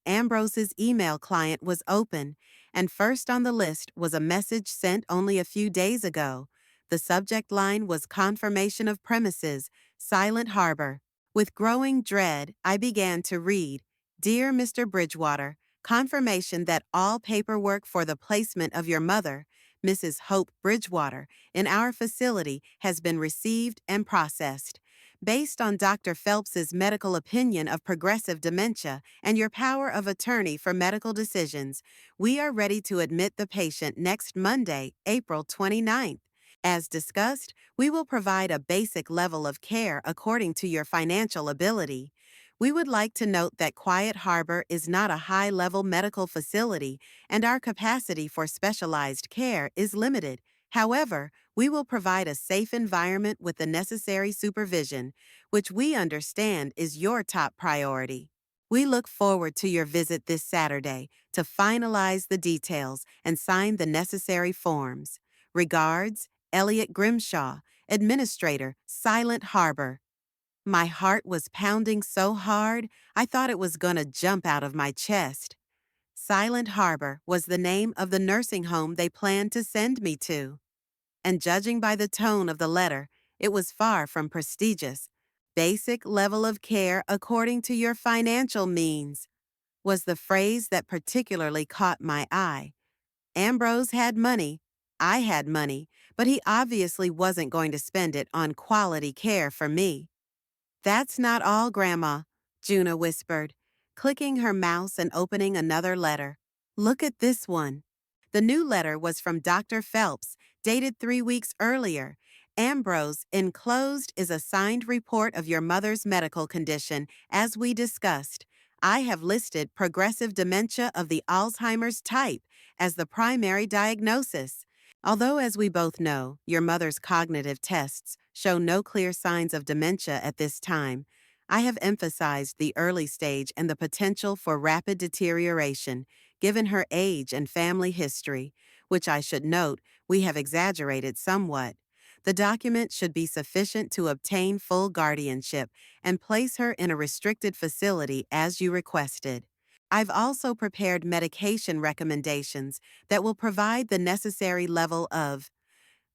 Ambrose's email client was open, and first on the list was a message sent only a few days ago. The subject line was Confirmation of Premises, Silent Harbor. With growing dread, I began to read, Dear Mr. Bridgewater, confirmation that all paperwork for the placement of your mother, Mrs. Hope Bridgewater, in our facility has been received and processed. Based on Dr. Phelps's medical opinion of progressive dementia and your power of attorney for medical decisions, we are ready to admit the patient next Monday, April 29th. As discussed, we will provide a basic level of care according to your financial ability. We would like to note that Quiet Harbor is not a high-level medical facility, and our capacity for specialized care is limited. However, we will provide a safe environment with the necessary supervision, which we understand is your top priority. We look forward to your visit this Saturday to finalize the details and sign the necessary forms. Regards, Elliot Grimshaw, Administrator, Silent Harbor. My heart was pounding so hard, I thought it was gonna jump out of my chest. Silent Harbor was the name of the nursing home they planned to send me to. And judging by the tone of the letter, it was far from prestigious. Basic level of care according to your financial means was the phrase that particularly caught my eye. Ambrose had money, I had money, but he obviously wasn't going to spend it on quality care for me. That's not all, Grandma, Junah whispered, clicking her mouse and opening another letter. Look at this one. The new letter was from Dr. Phelps, dated 3 weeks earlier. Ambrose, enclosed is a signed report of your mother's medical condition, as we discussed. I have listed progressive dementia of the Alzheimer's type as the primary diagnosis. Although, as we both know, your mother's cognitive tests show no clear signs of dementia at this time, I have emphasized the early stage and the potential for rapid deterioration, given her age and family history, which I should note we have exaggerated somewhat. The document should be sufficient to obtain full guardianship and place her in a restricted facility as you requested. I've also prepared medication recommendations that will provide the necessary level of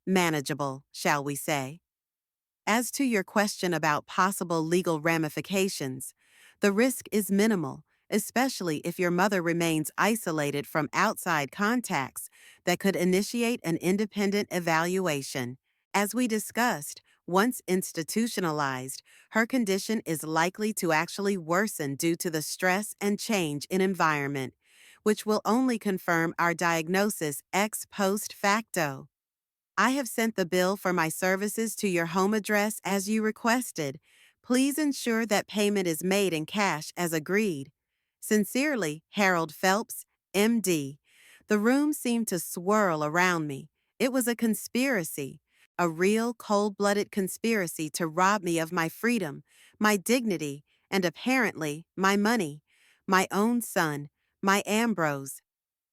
manageable, shall we say. As to your question about possible legal ramifications, the risk is minimal, especially if your mother remains isolated from outside contacts that could initiate an independent evaluation. As we discussed, once institutionalized, her condition is likely to actually worsen due to the stress and change in environment, which will only confirm our diagnosis ex post facto. I have sent the bill for my services to your home address as you requested. Please ensure that payment is made in cash as agreed. Sincerely, Harold Phelps, M.D. The room seemed to swirl around me. It was a conspiracy, a real cold-blooded conspiracy to rob me of my freedom, my dignity, and apparently my money, my own son, my Ambrose.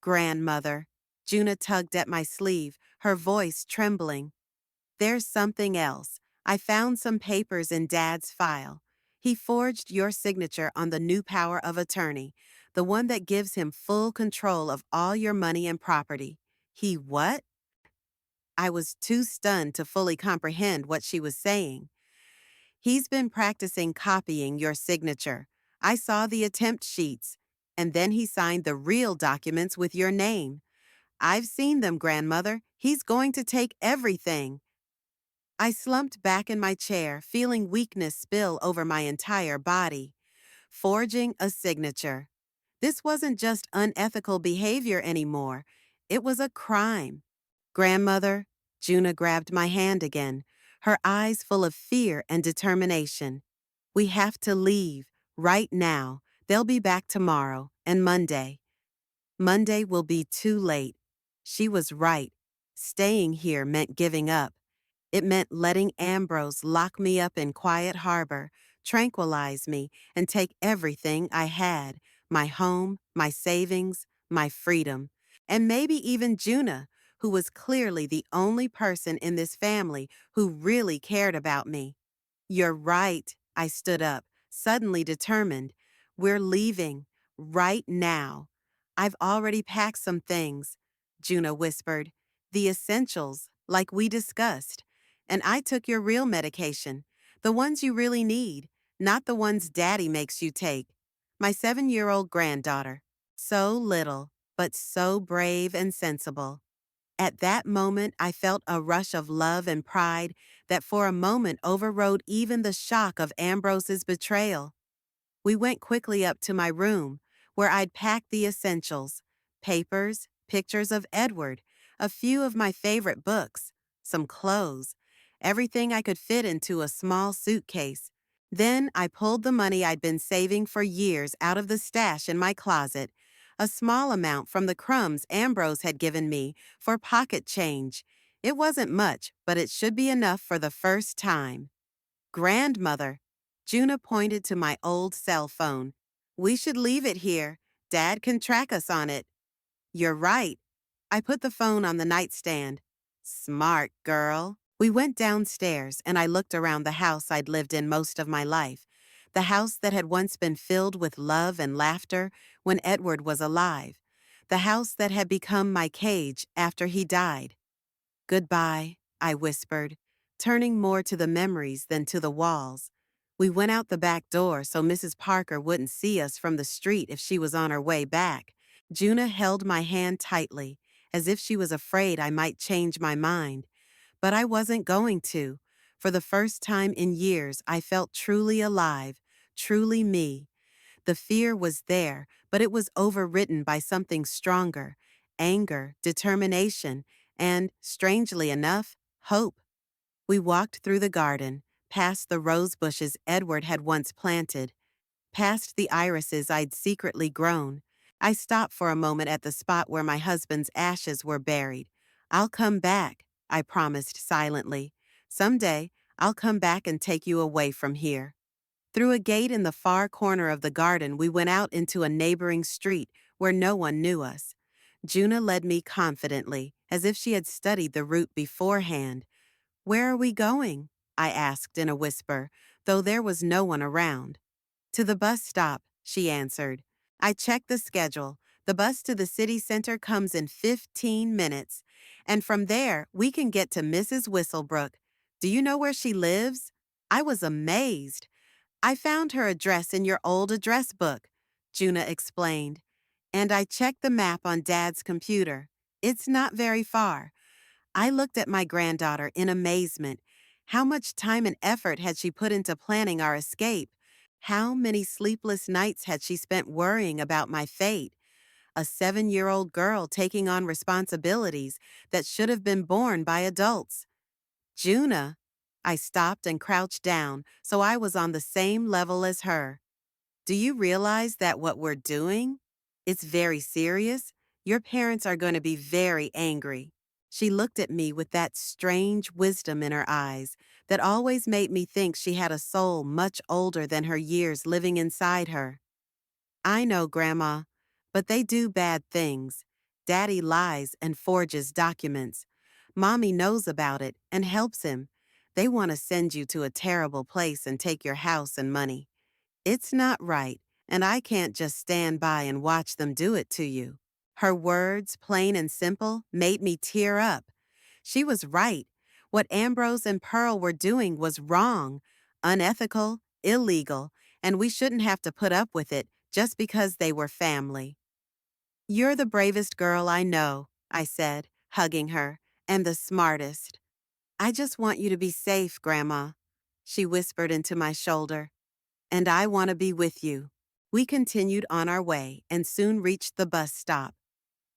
Grandmother. Junah tugged at my sleeve, her voice trembling. There's something else. I found some papers in Dad's file. He forged your signature on the new power of attorney, the one that gives him full control of all your money and property. He what? I was too stunned to fully comprehend what she was saying. He's been practicing copying your signature. I saw the attempt sheets, and then he signed the real documents with your name. I've seen them, grandmother. He's going to take everything. I slumped back in my chair, feeling weakness spill over my entire body. Forging a signature. This wasn't just unethical behavior anymore. It was a crime. Grandmother, Junah grabbed my hand again, her eyes full of fear and determination. We have to leave, right now. They'll be back tomorrow, and Monday. Monday will be too late. She was right. Staying here meant giving up. It meant letting Ambrose lock me up in Quiet Harbor, tranquilize me, and take everything I had, my home, my savings, my freedom, and maybe even Junah, who was clearly the only person in this family who really cared about me. You're right, I stood up, suddenly determined. We're leaving, right now. I've already packed some things, Junah whispered. The essentials, like we discussed. And I took your real medication, the ones you really need, not the ones Daddy makes you take. My 7-year-old granddaughter. So little, but so brave and sensible. At that moment, I felt a rush of love and pride that for a moment overrode even the shock of Ambrose's betrayal. We went quickly up to my room, where I'd packed the essentials: papers, pictures of Edward, a few of my favorite books, some clothes, everything I could fit into a small suitcase. Then I pulled the money I'd been saving for years out of the stash in my closet, a small amount from the crumbs Ambrose had given me for pocket change. It wasn't much, but it should be enough for the first time. Grandmother, Junah pointed to my old cell phone. We should leave it here. Dad can track us on it. You're right. I put the phone on the nightstand. Smart girl. We went downstairs and I looked around the house I'd lived in most of my life. The house that had once been filled with love and laughter when Edward was alive. The house that had become my cage after he died. Goodbye, I whispered, turning more to the memories than to the walls. We went out the back door so Mrs. Parker wouldn't see us from the street if she was on her way back. Junah held my hand tightly, as if she was afraid I might change my mind. But I wasn't going to. For the first time in years, I felt truly alive, truly me. The fear was there, but it was overridden by something stronger: anger, determination, and, strangely enough, hope. We walked through the garden, past the rose bushes Edward had once planted, past the irises I'd secretly grown. I stopped for a moment at the spot where my husband's ashes were buried. I'll come back, I promised silently. Someday, I'll come back and take you away from here. Through a gate in the far corner of the garden, we went out into a neighboring street where no one knew us. Junah led me confidently, as if she had studied the route beforehand. Where are we going? I asked in a whisper, though there was no one around. To the bus stop, she answered. I checked the schedule. The bus to the city center comes in 15 minutes. And from there, we can get to Mrs. Whistlebrook. Do you know where she lives? I was amazed. I found her address in your old address book, Junah explained. And I checked the map on Dad's computer. It's not very far. I looked at my granddaughter in amazement. How much time and effort had she put into planning our escape? How many sleepless nights had she spent worrying about my fate? A 7-year-old girl taking on responsibilities that should have been borne by adults. Junah. I stopped and crouched down so I was on the same level as her. Do you realize that what we're doing? It's very serious. Your parents are going to be very angry. She looked at me with that strange wisdom in her eyes that always made me think she had a soul much older than her years living inside her. I know, Grandma, but they do bad things. Daddy lies and forges documents. Mommy knows about it and helps him. They want to send you to a terrible place and take your house and money. It's not right, and I can't just stand by and watch them do it to you." Her words, plain and simple, made me tear up. She was right. What Ambrose and Pearl were doing was wrong, unethical, illegal, and we shouldn't have to put up with it just because they were family. "You're the bravest girl I know," I said, hugging her, "and the smartest. I just want you to be safe, Grandma," she whispered into my shoulder. "And I want to be with you." We continued on our way and soon reached the bus stop.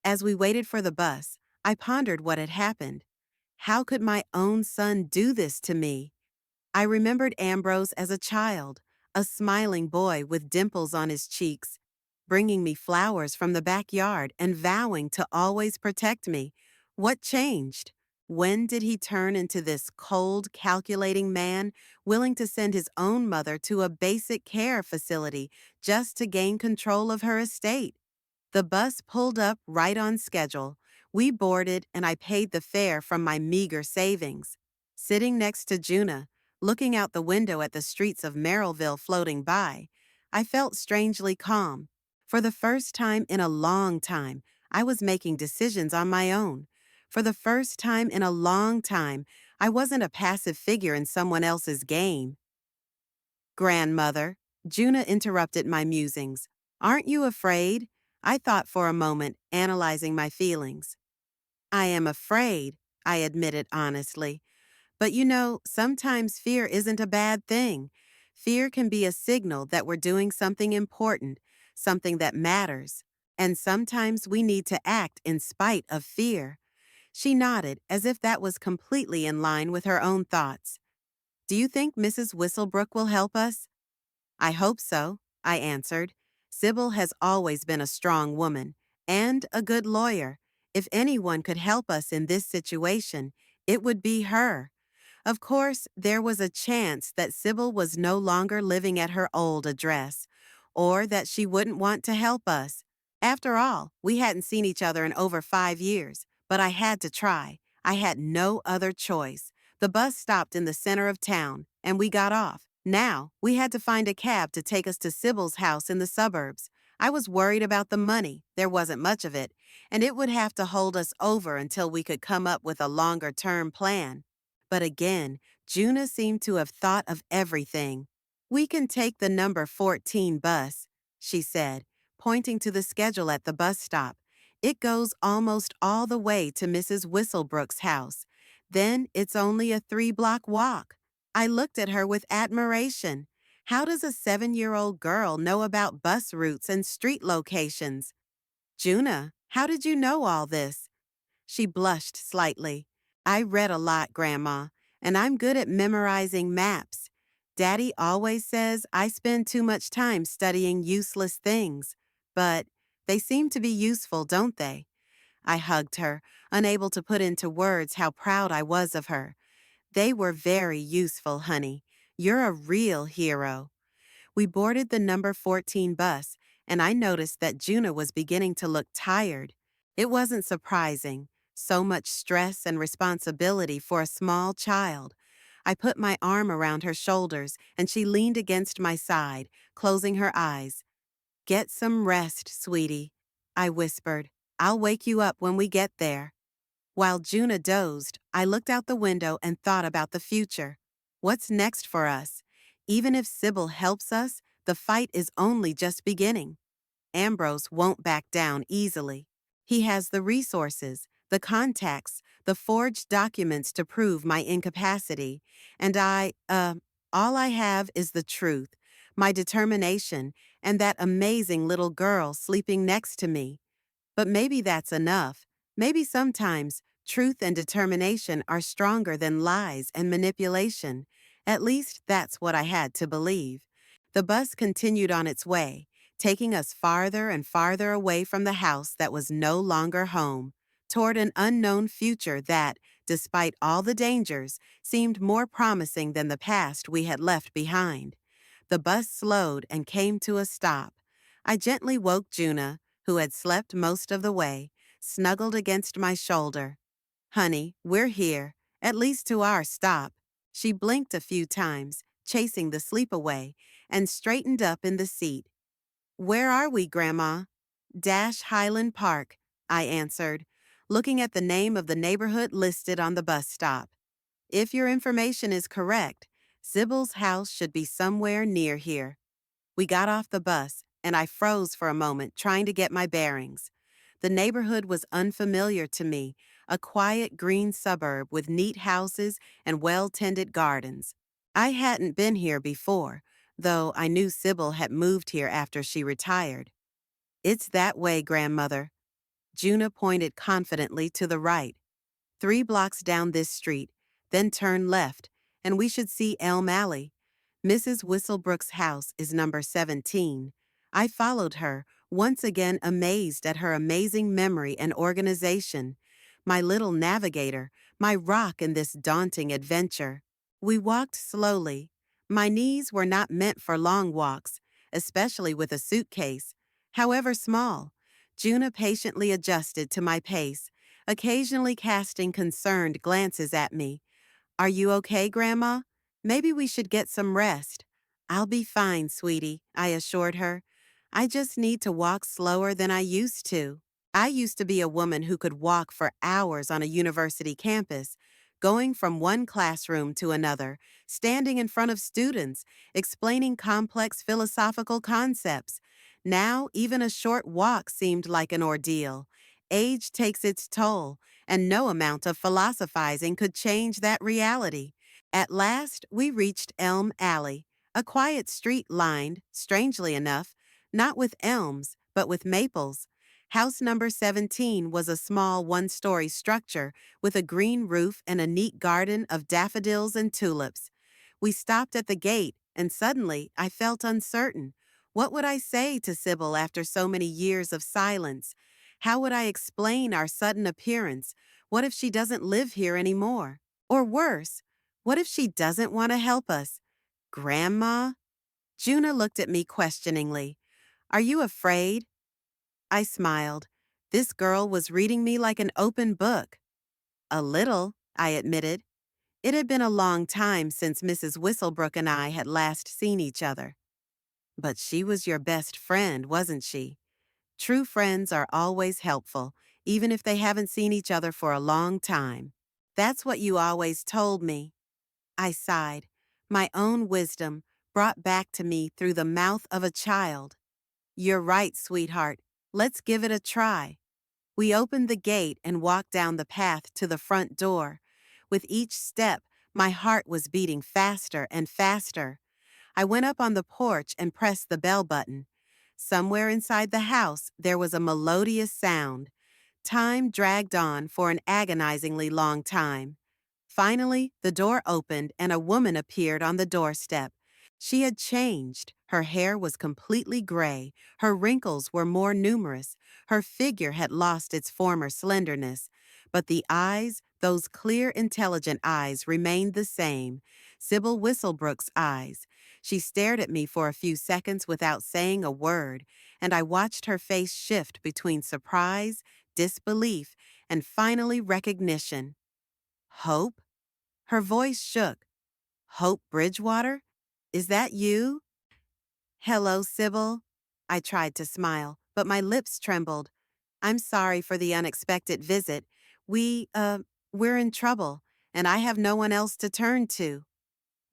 As we waited for the bus, I pondered what had happened. How could my own son do this to me? I remembered Ambrose as a child, a smiling boy with dimples on his cheeks, bringing me flowers from the backyard and vowing to always protect me. What changed? When did he turn into this cold, calculating man, willing to send his own mother to a basic care facility just to gain control of her estate? The bus pulled up right on schedule. We boarded, and I paid the fare from my meager savings. Sitting next to Junah, looking out the window at the streets of Merrillville floating by, I felt strangely calm. For the first time in a long time, I was making decisions on my own. For the first time in a long time, I wasn't a passive figure in someone else's game. "Grandmother," Junah interrupted my musings. "Aren't you afraid?" I thought for a moment, analyzing my feelings. "I am afraid," I admitted honestly. "But sometimes fear isn't a bad thing. Fear can be a signal that we're doing something important, something that matters. And sometimes we need to act in spite of fear." She nodded, as if that was completely in line with her own thoughts. "Do you think Mrs. Whistlebrook will help us?" "I hope so," I answered. "Sybil has always been a strong woman and a good lawyer. If anyone could help us in this situation, it would be her." Of course, there was a chance that Sybil was no longer living at her old address, or that she wouldn't want to help us. After all, we hadn't seen each other in over 5 years, but I had to try. I had no other choice. The bus stopped in the center of town, and we got off. Now, we had to find a cab to take us to Sybil's house in the suburbs. I was worried about the money, there wasn't much of it, and it would have to hold us over until we could come up with a longer-term plan. But again, Junah seemed to have thought of everything. "We can take the number 14 bus," she said, pointing to the schedule at the bus stop. "It goes almost all the way to Mrs. Whistlebrook's house. Then it's only a 3-block walk." I looked at her with admiration. How does a 7-year-old girl know about bus routes and street locations? "Junah, how did you know all this?" She blushed slightly. "I read a lot, Grandma, and I'm good at memorizing maps. Daddy always says I spend too much time studying useless things. But they seem to be useful, don't they?" I hugged her, unable to put into words how proud I was of her. "They were very useful, honey. You're a real hero." We boarded the number 14 bus, and I noticed that Junah was beginning to look tired. It wasn't surprising. So much stress and responsibility for a small child. I put my arm around her shoulders, and she leaned against my side, closing her eyes. "Get some rest, sweetie," I whispered. "I'll wake you up when we get there." While Junah dozed, I looked out the window and thought about the future. What's next for us? Even if Sybil helps us, the fight is only just beginning. Ambrose won't back down easily. He has the resources, the contacts, the forged documents to prove my incapacity. And all I have is the truth, my determination, and that amazing little girl sleeping next to me. But maybe that's enough. Maybe sometimes truth and determination are stronger than lies and manipulation. At least that's what I had to believe. The bus continued on its way, taking us farther and farther away from the house that was no longer home, toward an unknown future that, despite all the dangers, seemed more promising than the past we had left behind. The bus slowed and came to a stop. I gently woke Junah, who had slept most of the way, snuggled against my shoulder. Honey, we're here, at least to our stop. She blinked a few times, chasing the sleep away, and straightened up in the seat. Where are we, Grandma? Dash Highland Park, I answered, looking at the name of the neighborhood listed on the bus stop. If your information is correct, Sybil's house should be somewhere near here. We got off the bus, and I froze for a moment trying to get my bearings. The neighborhood was unfamiliar to me, a quiet green suburb with neat houses and well-tended gardens. I hadn't been here before, though I knew Sybil had moved here after she retired. It's that way, Grandmother. Junah pointed confidently to the right. 3 blocks down this street, then turn left, and we should see Elm Alley. Mrs. Whistlebrook's house is number 17. I followed her, once again amazed at her amazing memory and organization. My little navigator, my rock in this daunting adventure. We walked slowly. My knees were not meant for long walks, especially with a suitcase, however small. Junah patiently adjusted to my pace, occasionally casting concerned glances at me. Are you okay, Grandma? Maybe we should get some rest. I'll be fine, sweetie, I assured her. I just need to walk slower than I used to. I used to be a woman who could walk for hours on a university campus, going from one classroom to another, standing in front of students, explaining complex philosophical concepts. Now, even a short walk seemed like an ordeal. Age takes its toll, and no amount of philosophizing could change that reality. At last, we reached Elm Alley, a quiet street lined, strangely enough, not with elms, but with maples. House number 17 was a small one-story structure with a green roof and a neat garden of daffodils and tulips. We stopped at the gate, and suddenly I felt uncertain. What would I say to Sybil after so many years of silence? How would I explain our sudden appearance? What if she doesn't live here anymore? Or worse, what if she doesn't want to help us? Grandma? Junah looked at me questioningly. Are you afraid? I smiled. This girl was reading me like an open book. A little, I admitted. It had been a long time since Mrs. Whistlebrook and I had last seen each other. But she was your best friend, wasn't she? True friends are always helpful, even if they haven't seen each other for a long time. That's what you always told me. I sighed, my own wisdom brought back to me through the mouth of a child. You're right, sweetheart. Let's give it a try. We opened the gate and walked down the path to the front door. With each step, my heart was beating faster and faster. I went up on the porch and pressed the bell button. Somewhere inside the house, there was a melodious sound. Time dragged on for an agonizingly long time. Finally, the door opened and a woman appeared on the doorstep. She had changed. Her hair was completely gray. Her wrinkles were more numerous. Her figure had lost its former slenderness. But the eyes, those clear, intelligent eyes, remained the same. Sybil Whistlebrook's eyes. She stared at me for a few seconds without saying a word, and I watched her face shift between surprise, disbelief, and finally recognition. Hope? Her voice shook. Hope Bridgewater? Is that you? Hello, Sybil. I tried to smile, but my lips trembled. I'm sorry for the unexpected visit. We're in trouble, and I have no one else to turn to.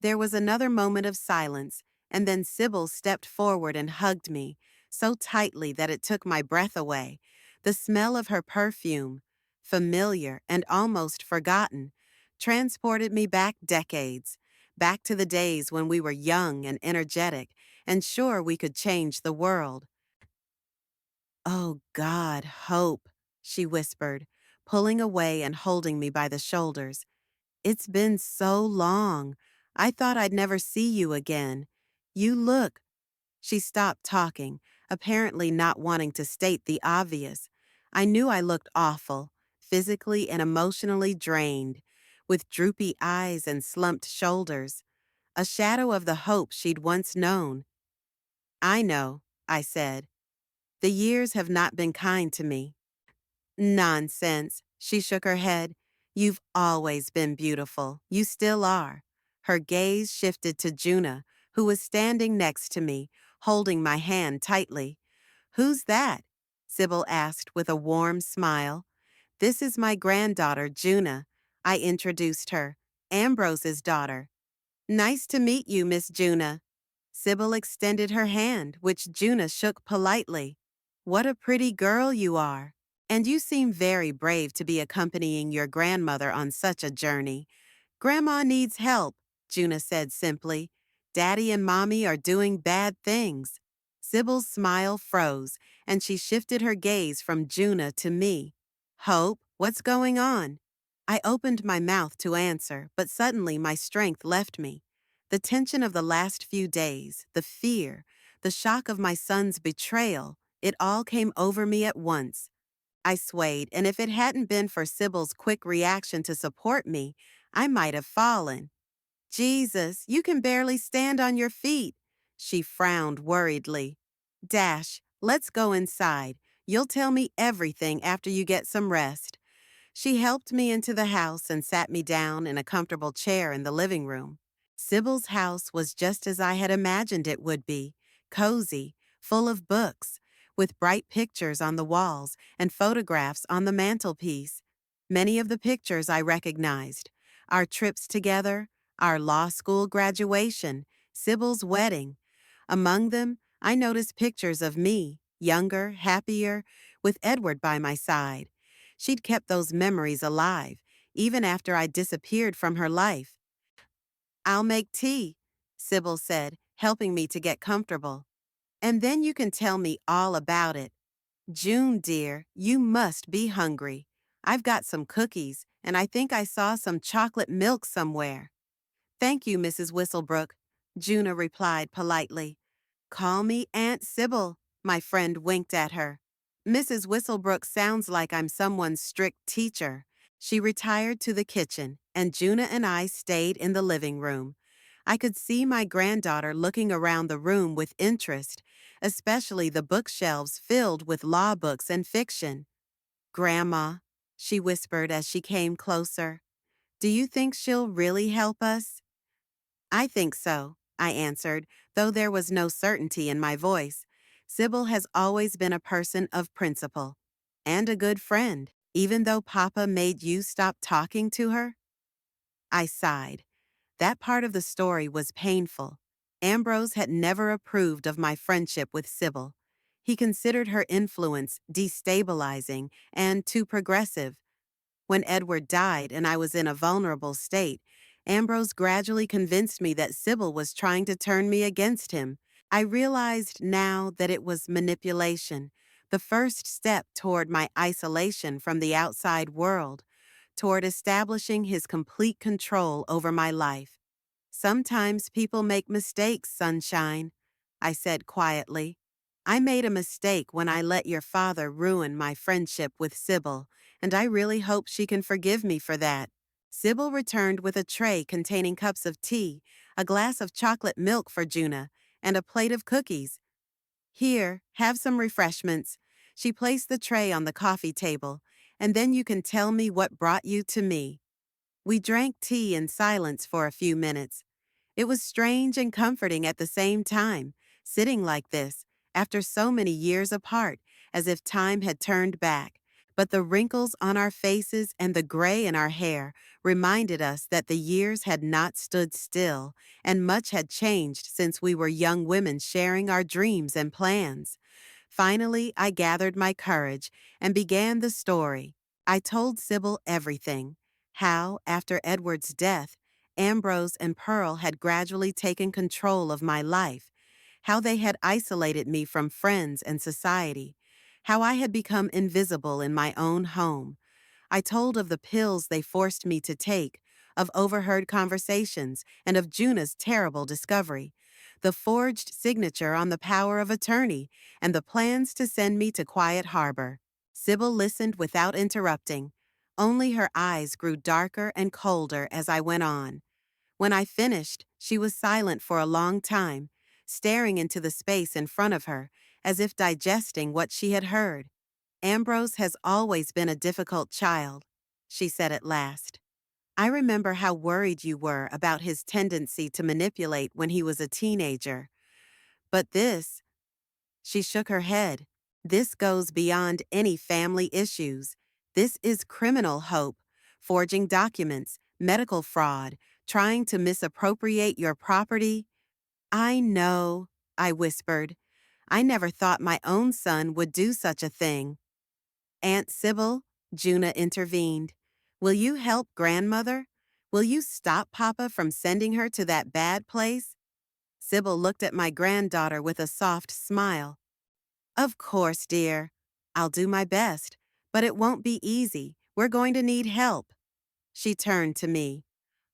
There was another moment of silence, and then Sybil stepped forward and hugged me, so tightly that it took my breath away. The smell of her perfume, familiar and almost forgotten, transported me back decades, back to the days when we were young and energetic, and sure we could change the world. Oh God, Hope, she whispered, pulling away and holding me by the shoulders. It's been so long. I thought I'd never see you again. You look. She stopped talking, apparently not wanting to state the obvious. I knew I looked awful, physically and emotionally drained, with droopy eyes and slumped shoulders, a shadow of the Hope she'd once known. I know, I said. The years have not been kind to me. Nonsense, she shook her head. You've always been beautiful. You still are. Her gaze shifted to Junah, who was standing next to me, holding my hand tightly. Who's that? Sybil asked with a warm smile. This is my granddaughter, Junah. I introduced her. Ambrose's daughter. Nice to meet you, Miss Junah. Sybil extended her hand, which Junah shook politely. What a pretty girl you are. And you seem very brave to be accompanying your grandmother on such a journey. Grandma needs help, Junah said simply. Daddy and Mommy are doing bad things. Sybil's smile froze, and she shifted her gaze from Junah to me. Hope, what's going on? I opened my mouth to answer, but suddenly my strength left me. The tension of the last few days, the fear, the shock of my son's betrayal, it all came over me at once. I swayed, and if it hadn't been for Sybil's quick reaction to support me, I might have fallen. Jesus, you can barely stand on your feet. She frowned worriedly. Dash, let's go inside. You'll tell me everything after you get some rest. She helped me into the house and sat me down in a comfortable chair in the living room. Sybil's house was just as I had imagined it would be, cozy, full of books, with bright pictures on the walls and photographs on the mantelpiece. Many of the pictures I recognized. Our trips together, our law school graduation, Sybil's wedding. Among them, I noticed pictures of me, younger, happier, with Edward by my side. She'd kept those memories alive, even after I disappeared from her life. I'll make tea, Sybil said, helping me to get comfortable. And then you can tell me all about it. June, dear, you must be hungry. I've got some cookies, and I think I saw some chocolate milk somewhere. Thank you, Mrs. Whistlebrook, Junah replied politely. Call me Aunt Sybil, my friend winked at her. Mrs. Whistlebrook sounds like I'm someone's strict teacher. She retired to the kitchen, and Junah and I stayed in the living room. I could see my granddaughter looking around the room with interest, especially the bookshelves filled with law books and fiction. Grandma, she whispered as she came closer, do you think she'll really help us? I think so, I answered, though there was no certainty in my voice. Sybil has always been a person of principle. And a good friend, even though Papa made you stop talking to her? I sighed. That part of the story was painful. Ambrose had never approved of my friendship with Sybil. He considered her influence destabilizing and too progressive. When Edward died and I was in a vulnerable state, Ambrose gradually convinced me that Sybil was trying to turn me against him. I realized now that it was manipulation, the first step toward my isolation from the outside world, toward establishing his complete control over my life. Sometimes people make mistakes, sunshine, I said quietly. I made a mistake when I let your father ruin my friendship with Sybil, and I really hope she can forgive me for that. Sybil returned with a tray containing cups of tea, a glass of chocolate milk for Junah, and a plate of cookies. Here, have some refreshments. She placed the tray on the coffee table, and then you can tell me what brought you to me. We drank tea in silence for a few minutes. It was strange and comforting at the same time, sitting like this, after so many years apart, as if time had turned back. But the wrinkles on our faces and the gray in our hair reminded us that the years had not stood still, and much had changed since we were young women sharing our dreams and plans. Finally, I gathered my courage and began the story. I told Sybil everything. How, after Edward's death, Ambrose and Pearl had gradually taken control of my life, how they had isolated me from friends and society, how I had become invisible in my own home. I told of the pills they forced me to take, of overheard conversations, and of Junah's terrible discovery, the forged signature on the power of attorney, and the plans to send me to Quiet Harbor. Sybil listened without interrupting. Only her eyes grew darker and colder as I went on. When I finished, she was silent for a long time, staring into the space in front of her, as if digesting what she had heard. Ambrose has always been a difficult child. she said at last. I remember how worried you were about his tendency to manipulate when he was a teenager. But this, she shook her head. This goes beyond any family issues. This is criminal, Hope. Forging documents, medical fraud, trying to misappropriate your property. I know, I whispered. I never thought my own son would do such a thing. Aunt Sybil, Junah intervened. Will you help grandmother? Will you stop Papa from sending her to that bad place? Sybil looked at my granddaughter with a soft smile. Of course, dear. I'll do my best, but it won't be easy. We're going to need help. She turned to me.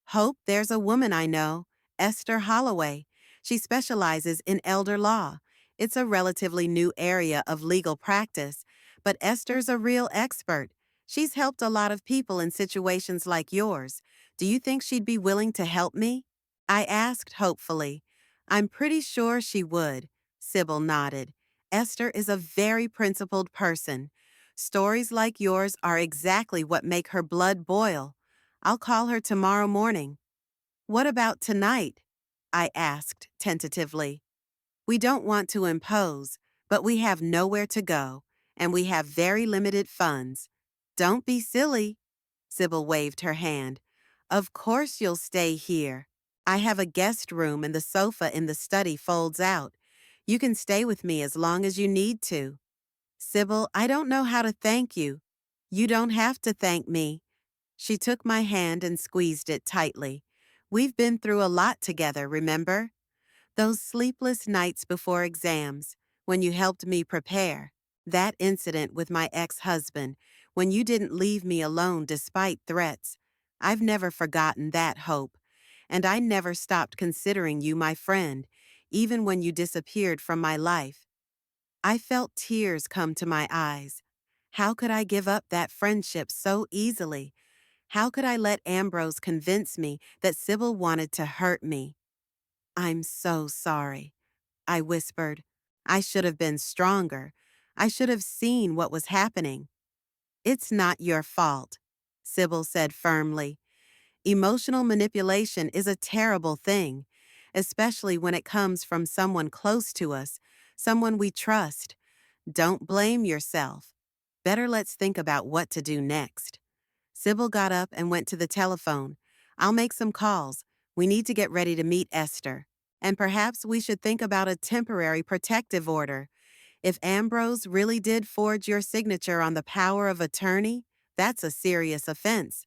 Hope, there's a woman I know, Esther Holloway. She specializes in elder law. It's a relatively new area of legal practice, but Esther's a real expert. She's helped a lot of people in situations like yours. Do you think she'd be willing to help me? I asked hopefully. I'm pretty sure she would. Sybil nodded. Esther is a very principled person. Stories like yours are exactly what make her blood boil. I'll call her tomorrow morning. What about tonight? I asked tentatively. We don't want to impose, but we have nowhere to go, and we have very limited funds. Don't be silly. Sybil waved her hand. Of course you'll stay here. I have a guest room and the sofa in the study folds out. You can stay with me as long as you need to. Sybil, I don't know how to thank you. You don't have to thank me. She took my hand and squeezed it tightly. We've been through a lot together, remember? Those sleepless nights before exams, when you helped me prepare. That incident with my ex-husband, when you didn't leave me alone despite threats. I've never forgotten that, Hope. And I never stopped considering you my friend, even when you disappeared from my life. I felt tears come to my eyes. How could I give up that friendship so easily? How could I let Ambrose convince me that Sybil wanted to hurt me? I'm so sorry, I whispered. I should have been stronger. I should have seen what was happening. It's not your fault, Sybil said firmly. Emotional manipulation is a terrible thing, especially when it comes from someone close to us, someone we trust. Don't blame yourself. Better let's think about what to do next. Sybil got up and went to the telephone. I'll make some calls. We need to get ready to meet Esther. And perhaps we should think about a temporary protective order. If Ambrose really did forge your signature on the power of attorney, that's a serious offense.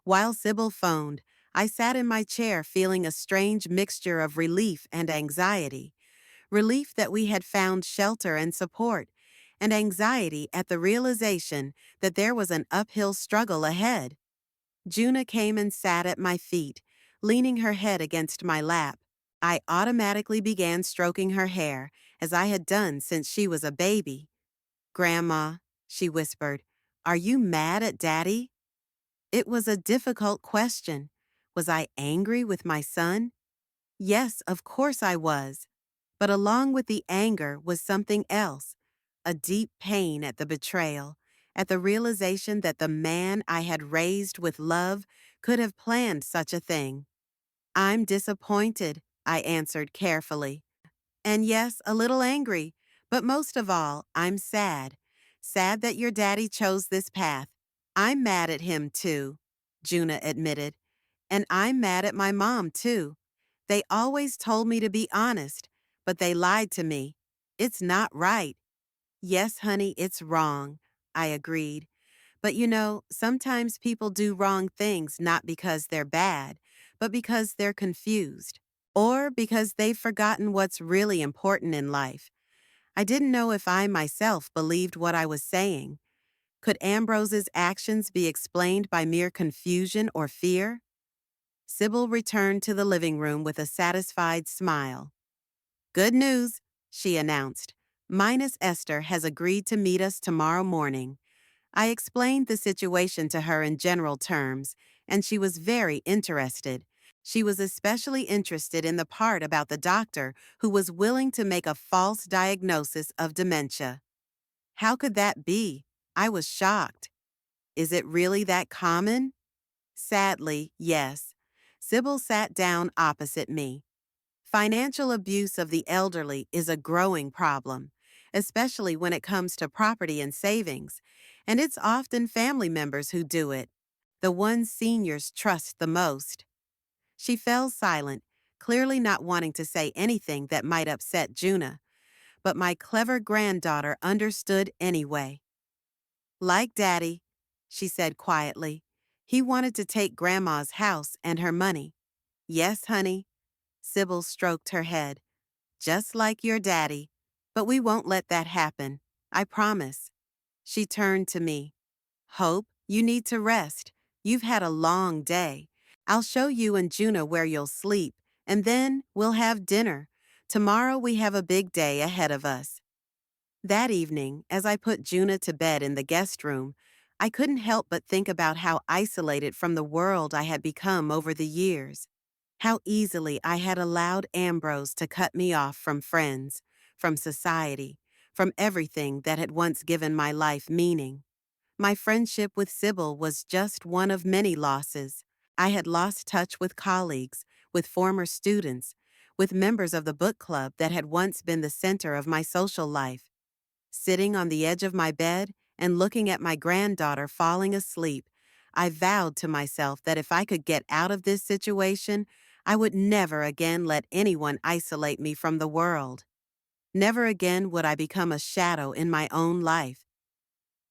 While Sybil phoned, I sat in my chair feeling a strange mixture of relief and anxiety. Relief that we had found shelter and support, and anxiety at the realization that there was an uphill struggle ahead. Junah came and sat at my feet, leaning her head against my lap. I automatically began stroking her hair, as I had done since she was a baby. Grandma, she whispered, are you mad at Daddy? It was a difficult question. Was I angry with my son? Yes, of course I was. But along with the anger was something else, a deep pain at the betrayal, at the realization that the man I had raised with love could have planned such a thing. I'm disappointed, I answered carefully. And yes, a little angry, but most of all, I'm sad. Sad that your daddy chose this path. I'm mad at him too, Junah admitted. And I'm mad at my mom too. They always told me to be honest, but they lied to me. It's not right. Yes, honey, it's wrong, I agreed. But you know, sometimes people do wrong things not because they're bad, but because they're confused. Or because they've forgotten what's really important in life. I didn't know if I myself believed what I was saying. Could Ambrose's actions be explained by mere confusion or fear? Sybil returned to the living room with a satisfied smile. Good news, she announced. Minus Esther has agreed to meet us tomorrow morning. I explained the situation to her in general terms, and she was very interested. She was especially interested in the part about the doctor who was willing to make a false diagnosis of dementia. How could that be? I was shocked. Is it really that common? Sadly, yes. Sybil sat down opposite me. Financial abuse of the elderly is a growing problem, especially when it comes to property and savings, and it's often family members who do it, the ones seniors trust the most. She fell silent, clearly not wanting to say anything that might upset Junah, but my clever granddaughter understood anyway. Like Daddy, she said quietly. He wanted to take Grandma's house and her money. Yes, honey. Sybil stroked her head. Just like your daddy. But we won't let that happen. I promise. She turned to me. Hope, you need to rest. You've had a long day. I'll show you and Junah where you'll sleep, and then we'll have dinner. Tomorrow we have a big day ahead of us. That evening, as I put Junah to bed in the guest room, I couldn't help but think about how isolated from the world I had become over the years. How easily I had allowed Ambrose to cut me off from friends, from society, from everything that had once given my life meaning. My friendship with Sybil was just one of many losses. I had lost touch with colleagues, with former students, with members of the book club that had once been the center of my social life. Sitting on the edge of my bed and looking at my granddaughter falling asleep, I vowed to myself that if I could get out of this situation, I would never again let anyone isolate me from the world. Never again would I become a shadow in my own life.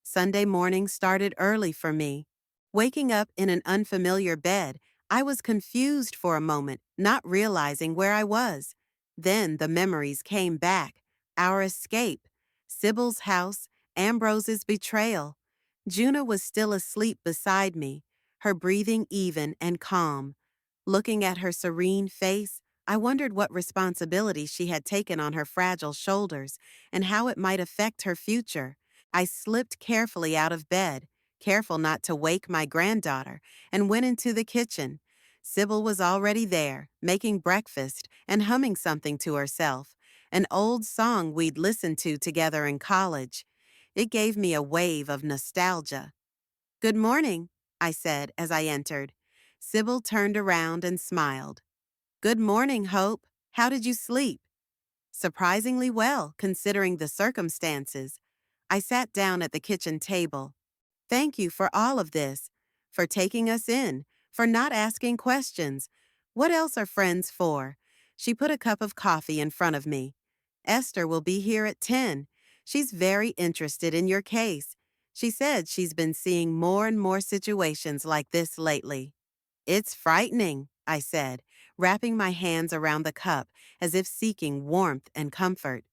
Sunday morning started early for me. Waking up in an unfamiliar bed, I was confused for a moment, not realizing where I was. Then the memories came back. Our escape, Sybil's house, Ambrose's betrayal. Junah was still asleep beside me, her breathing even and calm. Looking at her serene face, I wondered what responsibility she had taken on her fragile shoulders and how it might affect her future. I slipped carefully out of bed, careful not to wake my granddaughter, and went into the kitchen. Sybil was already there, making breakfast and humming something to herself, an old song we'd listened to together in college. It gave me a wave of nostalgia. Good morning, I said as I entered. Sybil turned around and smiled. Good morning, Hope. How did you sleep? Surprisingly well, considering the circumstances. I sat down at the kitchen table. Thank you for all of this, for taking us in, for not asking questions. What else are friends for? She put a cup of coffee in front of me. Esther will be here at 10. She's very interested in your case. She said she's been seeing more and more situations like this lately. It's frightening, I said, wrapping my hands around the cup as if seeking warmth and comfort.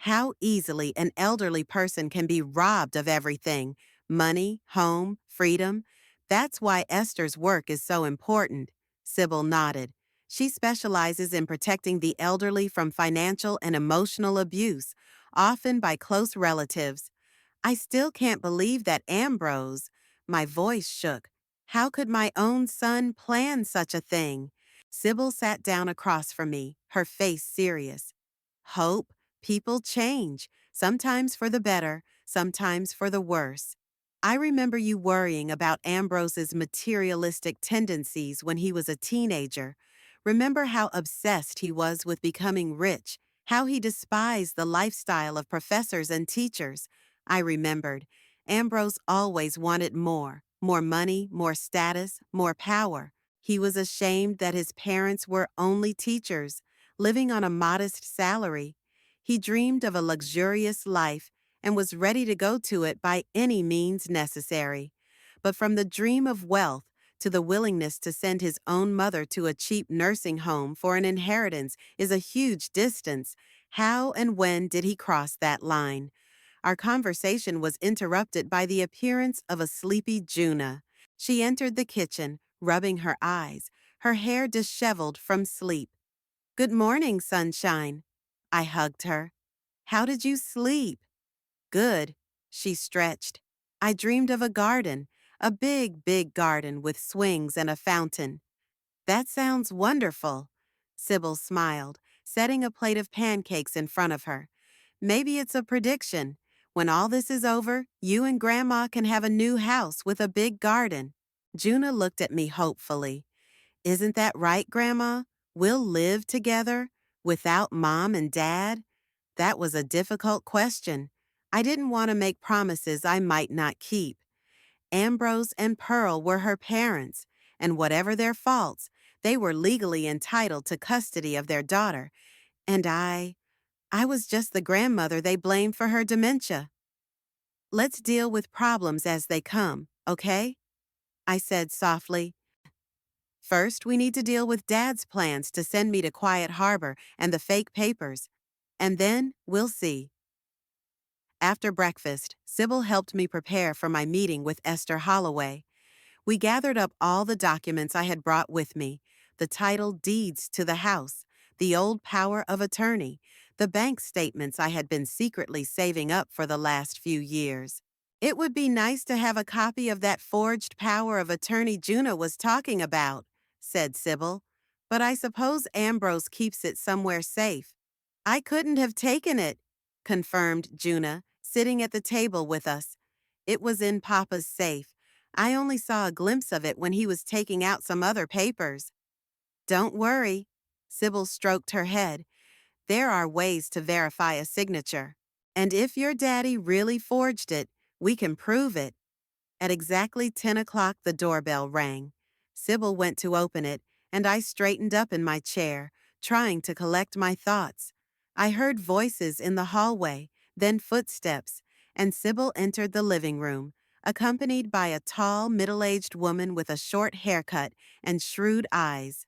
How easily an elderly person can be robbed of everything: money, home, freedom. That's why Esther's work is so important. Sybil nodded. She specializes in protecting the elderly from financial and emotional abuse, often by close relatives. I still can't believe that Ambrose. My voice shook. How could my own son plan such a thing? Sybil sat down across from me, her face serious. Hope, people change, sometimes for the better, sometimes for the worse. I remember you worrying about Ambrose's materialistic tendencies when he was a teenager. Remember how obsessed he was with becoming rich, how he despised the lifestyle of professors and teachers. I remembered. Ambrose always wanted more money, more status, more power. He was ashamed that his parents were only teachers, living on a modest salary. He dreamed of a luxurious life and was ready to go to it by any means necessary. But from the dream of wealth to the willingness to send his own mother to a cheap nursing home for an inheritance is a huge distance. How and when did he cross that line? Our conversation was interrupted by the appearance of a sleepy Junah. She entered the kitchen, rubbing her eyes, her hair disheveled from sleep. Good morning, sunshine. I hugged her. How did you sleep? Good. She stretched. I dreamed of a garden, a big, big garden with swings and a fountain. That sounds wonderful. Sybil smiled, setting a plate of pancakes in front of her. Maybe it's a prediction. When all this is over, you and Grandma can have a new house with a big garden. Junah looked at me hopefully. Isn't that right, Grandma? We'll live together without Mom and Dad? That was a difficult question. I didn't want to make promises I might not keep. Ambrose and Pearl were her parents, and whatever their faults, they were legally entitled to custody of their daughter, and I was just the grandmother they blamed for her dementia. Let's deal with problems as they come, okay? I said softly. First, we need to deal with Dad's plans to send me to Quiet Harbor and the fake papers, and then we'll see. After breakfast, Sybil helped me prepare for my meeting with Esther Holloway. We gathered up all the documents I had brought with me, the title deeds to the house, the old power of attorney, the bank statements I had been secretly saving up for the last few years. It would be nice to have a copy of that forged power of attorney Junah was talking about, said Sybil, but I suppose Ambrose keeps it somewhere safe. I couldn't have taken it, confirmed Junah, sitting at the table with us. It was in Papa's safe. I only saw a glimpse of it when he was taking out some other papers. Don't worry. Sybil stroked her head. There are ways to verify a signature. And if your daddy really forged it, we can prove it. At exactly 10 o'clock, the doorbell rang. Sybil went to open it, and I straightened up in my chair, trying to collect my thoughts. I heard voices in the hallway, then footsteps, and Sybil entered the living room, accompanied by a tall, middle-aged woman with a short haircut and shrewd eyes.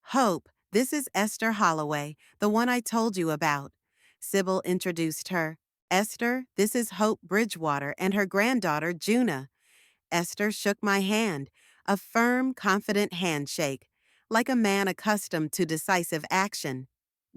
Hope, this is Esther Holloway, the one I told you about. Sybil introduced her. Esther, this is Hope Bridgewater and her granddaughter, Junah. Esther shook my hand, a firm, confident handshake, like a man accustomed to decisive action.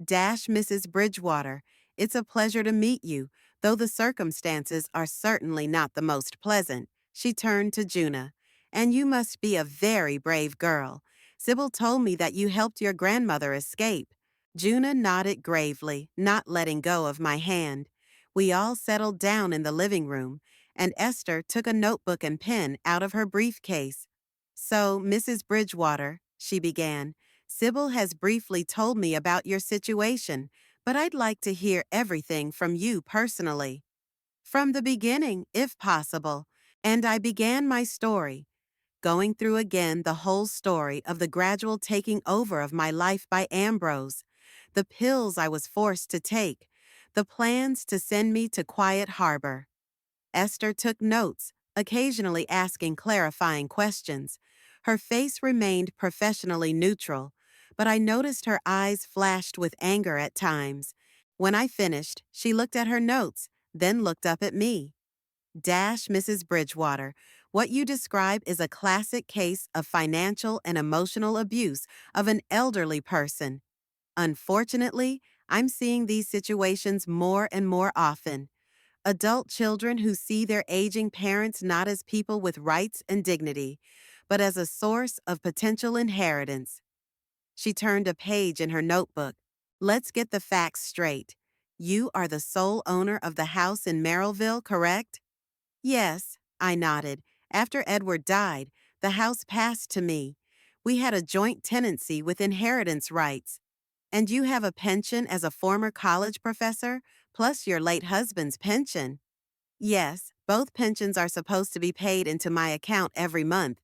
Mrs. Bridgewater, it's a pleasure to meet you, though the circumstances are certainly not the most pleasant. She turned to Junah. And you must be a very brave girl. Sybil told me that you helped your grandmother escape. Junah nodded gravely, not letting go of my hand. We all settled down in the living room, and Esther took a notebook and pen out of her briefcase. So, Mrs. Bridgewater, she began, Sybil has briefly told me about your situation, but I'd like to hear everything from you personally. From the beginning, if possible. And I began my story, going through again the whole story of the gradual taking over of my life by Ambrose, the pills I was forced to take, the plans to send me to Quiet Harbor. Esther took notes, occasionally asking clarifying questions. Her face remained professionally neutral, but I noticed her eyes flashed with anger at times. When I finished, she looked at her notes, then looked up at me. Mrs. Bridgewater, what you describe is a classic case of financial and emotional abuse of an elderly person. Unfortunately, I'm seeing these situations more and more often. Adult children who see their aging parents not as people with rights and dignity, but as a source of potential inheritance. She turned a page in her notebook. Let's get the facts straight. You are the sole owner of the house in Merrillville, correct? Yes, I nodded. After Edward died, the house passed to me. We had a joint tenancy with inheritance rights. And you have a pension as a former college professor, plus your late husband's pension. Yes, both pensions are supposed to be paid into my account every month.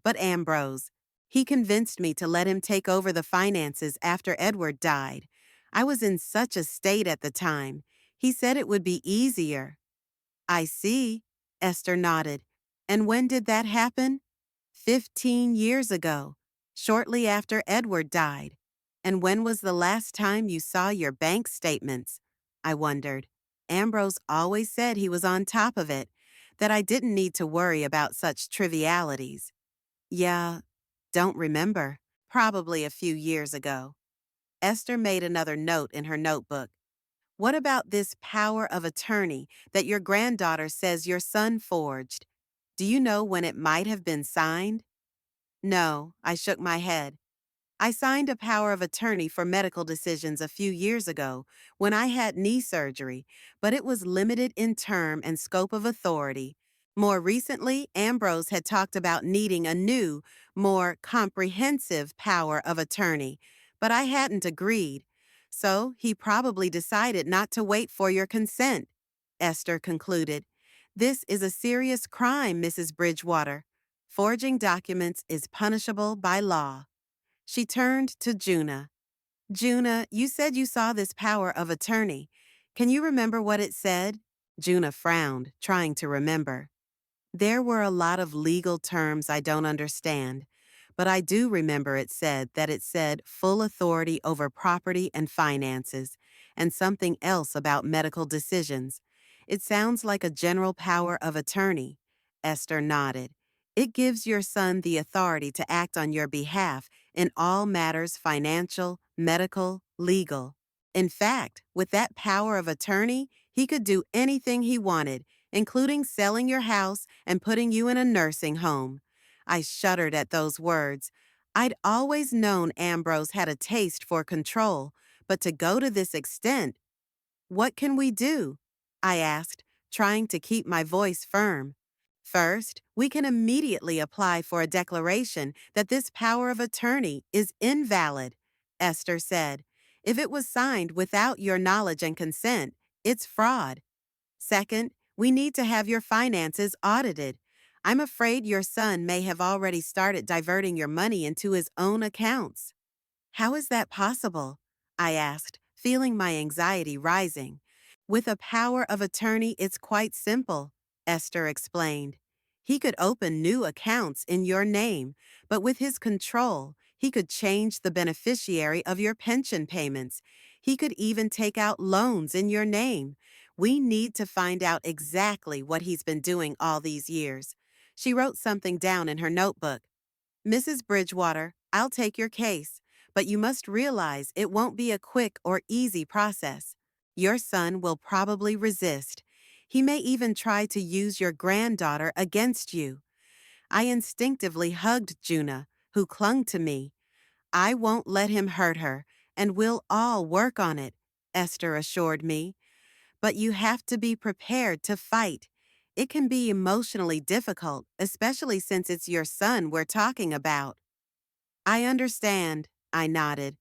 But Ambrose, he convinced me to let him take over the finances after Edward died. I was in such a state at the time. He said it would be easier. I see, Esther nodded. And when did that happen? 15 years ago, shortly after Edward died. And when was the last time you saw your bank statements? I wondered. Ambrose always said he was on top of it, that I didn't need to worry about such trivialities. Yeah, don't remember. Probably a few years ago. Esther made another note in her notebook. What about this power of attorney that your granddaughter says your son forged? Do you know when it might have been signed? No, I shook my head. I signed a power of attorney for medical decisions a few years ago when I had knee surgery, but it was limited in term and scope of authority. More recently, Ambrose had talked about needing a new, more comprehensive power of attorney, but I hadn't agreed. So he probably decided not to wait for your consent, Esther concluded. This is a serious crime, Mrs. Bridgewater. Forging documents is punishable by law. She turned to Junah. Junah, you said you saw this power of attorney. Can you remember what it said? Junah frowned, trying to remember. There were a lot of legal terms I don't understand, but I do remember it said full authority over property and finances, and something else about medical decisions. It sounds like a general power of attorney. Esther nodded. It gives your son the authority to act on your behalf in all matters financial, medical, legal. In fact, with that power of attorney, he could do anything he wanted, including selling your house and putting you in a nursing home. I shuddered at those words. I'd always known Ambrose had a taste for control, but to go to this extent, what can we do? I asked, trying to keep my voice firm. First, we can immediately apply for a declaration that this power of attorney is invalid, Esther said. If it was signed without your knowledge and consent, it's fraud. Second, we need to have your finances audited. I'm afraid your son may have already started diverting your money into his own accounts. How is that possible? I asked, feeling my anxiety rising. With a power of attorney, it's quite simple, Esther explained. He could open new accounts in your name, but with his control, he could change the beneficiary of your pension payments. He could even take out loans in your name. We need to find out exactly what he's been doing all these years. She wrote something down in her notebook. Mrs. Bridgewater, I'll take your case, but you must realize it won't be a quick or easy process. Your son will probably resist. He may even try to use your granddaughter against you. I instinctively hugged Junah, who clung to me. I won't let him hurt her, and we'll all work on it, Esther assured me. But you have to be prepared to fight. It can be emotionally difficult, especially since it's your son we're talking about. I understand, I nodded.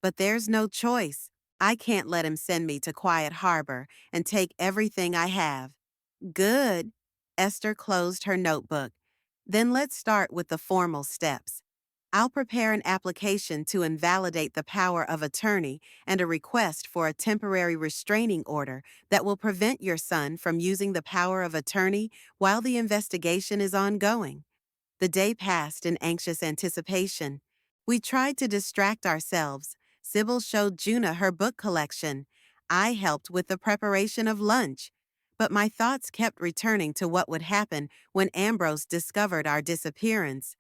But there's no choice. I can't let him send me to Quiet Harbor and take everything I have. Good. Esther closed her notebook. Then let's start with the formal steps. I'll prepare an application to invalidate the power of attorney and a request for a temporary restraining order that will prevent your son from using the power of attorney while the investigation is ongoing. The day passed in anxious anticipation. We tried to distract ourselves. Sybil showed Junah her book collection. I helped with the preparation of lunch. But my thoughts kept returning to what would happen when Ambrose discovered our disappearance.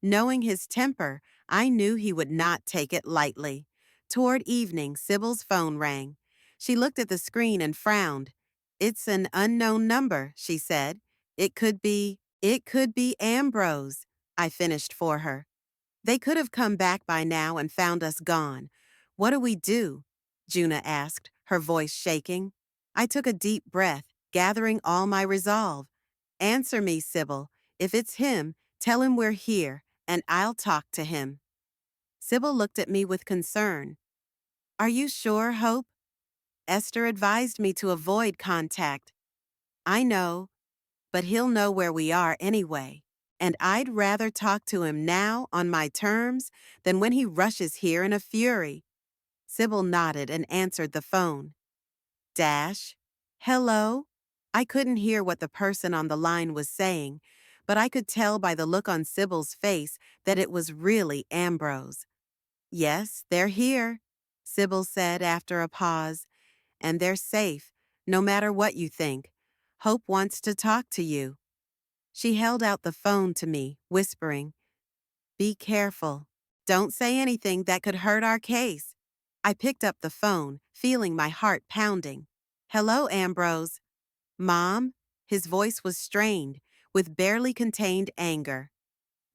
Knowing his temper, I knew he would not take it lightly. Toward evening, Sybil's phone rang. She looked at the screen and frowned. It's an unknown number, she said. It could be Ambrose, I finished for her. They could have come back by now and found us gone. What do we do? Junah asked, her voice shaking. I took a deep breath, gathering all my resolve. Answer me, Sybil. If it's him, tell him we're here, and I'll talk to him. Sybil looked at me with concern. Are you sure, Hope? Esther advised me to avoid contact. I know, but he'll know where we are anyway. And I'd rather talk to him now on my terms than when he rushes here in a fury. Sybil nodded and answered the phone. Dash. Hello? I couldn't hear what the person on the line was saying, but I could tell by the look on Sybil's face that it was really Ambrose. Yes, they're here, Sybil said after a pause. And they're safe, no matter what you think. Hope wants to talk to you. She held out the phone to me, whispering, Be careful. Don't say anything that could hurt our case. I picked up the phone, feeling my heart pounding. Hello, Ambrose. Mom? His voice was strained, with barely contained anger.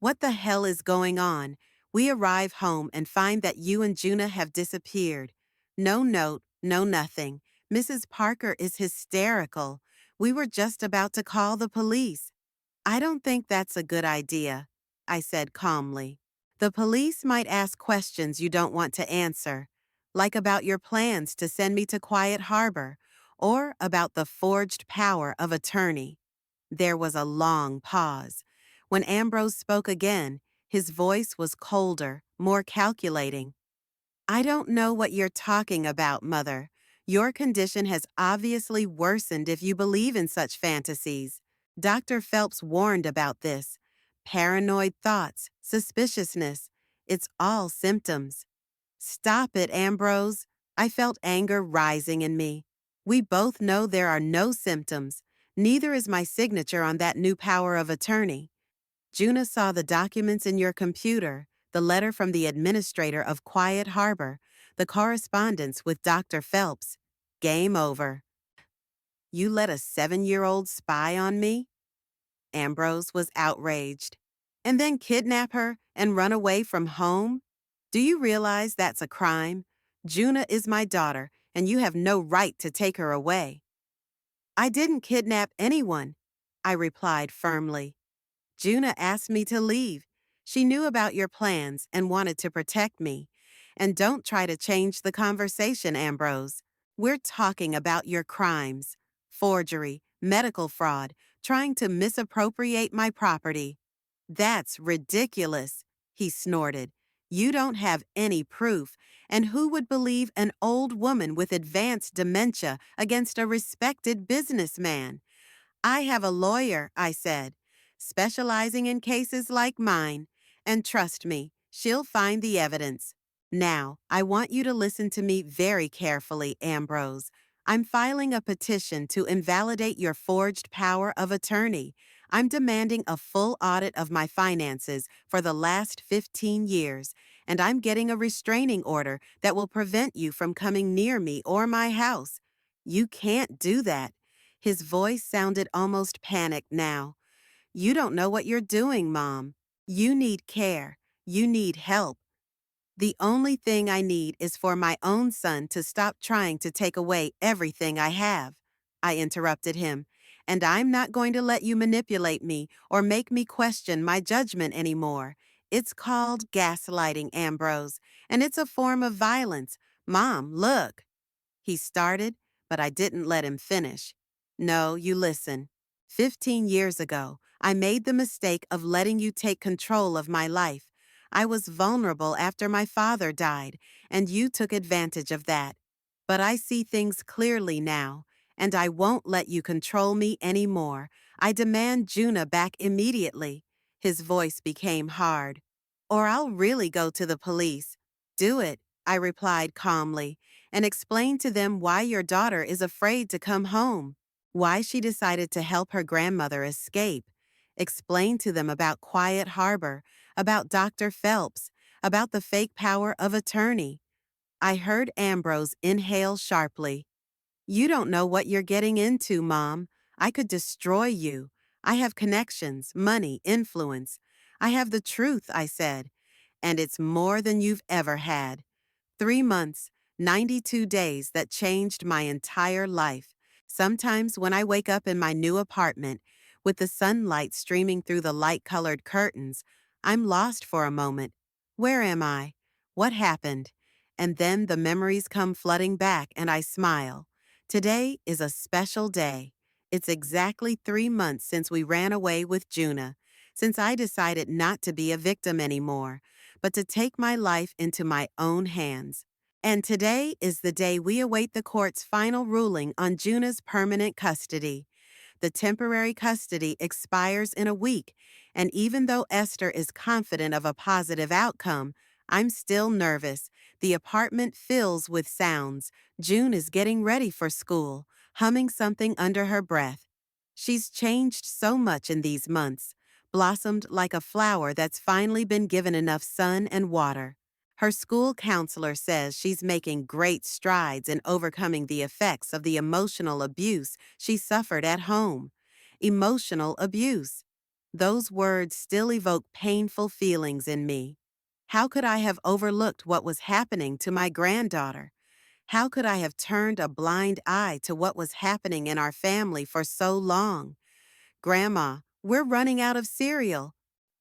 What the hell is going on? We arrive home and find that you and Junah have disappeared. No note, no nothing. Mrs. Parker is hysterical. We were just about to call the police. I don't think that's a good idea, I said calmly. The police might ask questions you don't want to answer, like about your plans to send me to Quiet Harbor, or about the forged power of attorney. There was a long pause. When Ambrose spoke again, his voice was colder, more calculating. I don't know what you're talking about, Mother. Your condition has obviously worsened if you believe in such fantasies. Dr. Phelps warned about this. Paranoid thoughts, suspiciousness. It's all symptoms. Stop it, Ambrose. I felt anger rising in me. We both know there are no symptoms. Neither is my signature on that new power of attorney. Junah saw the documents in your computer, the letter from the administrator of Quiet Harbor, the correspondence with Dr. Phelps. Game over. You let a 7-year-old spy on me? Ambrose was outraged. And then kidnap her and run away from home? Do you realize that's a crime? Junah is my daughter, and you have no right to take her away. I didn't kidnap anyone, I replied firmly. Junah asked me to leave. She knew about your plans and wanted to protect me. And don't try to change the conversation, Ambrose. We're talking about your crimes: forgery, medical fraud, trying to misappropriate my property. That's ridiculous, he snorted. You don't have any proof, and who would believe an old woman with advanced dementia against a respected businessman? I have a lawyer, I said, specializing in cases like mine. And trust me, she'll find the evidence. Now, I want you to listen to me very carefully, Ambrose. I'm filing a petition to invalidate your forged power of attorney. I'm demanding a full audit of my finances for the last 15 years, and I'm getting a restraining order that will prevent you from coming near me or my house. You can't do that. His voice sounded almost panicked now. You don't know what you're doing, Mom. You need care. You need help. The only thing I need is for my own son to stop trying to take away everything I have. I interrupted him. And I'm not going to let you manipulate me or make me question my judgment anymore. It's called gaslighting, Ambrose, and it's a form of violence. Mom, look. He started, but I didn't let him finish. No, you listen. 15 years ago, I made the mistake of letting you take control of my life. I was vulnerable after my father died, and you took advantage of that. But I see things clearly now, and I won't let you control me anymore. I demand Junah back immediately. His voice became hard. Or I'll really go to the police. Do it, I replied calmly, and explain to them why your daughter is afraid to come home, why she decided to help her grandmother escape. Explain to them about Quiet Harbor, about Dr. Phelps, about the fake power of attorney. I heard Ambrose inhale sharply. You don't know what you're getting into, Mom. I could destroy you. I have connections, money, influence. I have the truth, I said. And it's more than you've ever had. 3 months, 92 days that changed my entire life. Sometimes when I wake up in my new apartment, with the sunlight streaming through the light-colored curtains, I'm lost for a moment. Where am I? What happened? And then the memories come flooding back and I smile. Today is a special day. It's exactly 3 months since we ran away with Junah, since I decided not to be a victim anymore, but to take my life into my own hands. And today is the day we await the court's final ruling on Junah's permanent custody. The temporary custody expires in a week, and even though Esther is confident of a positive outcome, I'm still nervous. The apartment fills with sounds. June is getting ready for school, humming something under her breath. She's changed so much in these months, blossomed like a flower that's finally been given enough sun and water. Her school counselor says she's making great strides in overcoming the effects of the emotional abuse she suffered at home. Emotional abuse. Those words still evoke painful feelings in me. How could I have overlooked what was happening to my granddaughter? How could I have turned a blind eye to what was happening in our family for so long? Grandma, we're running out of cereal.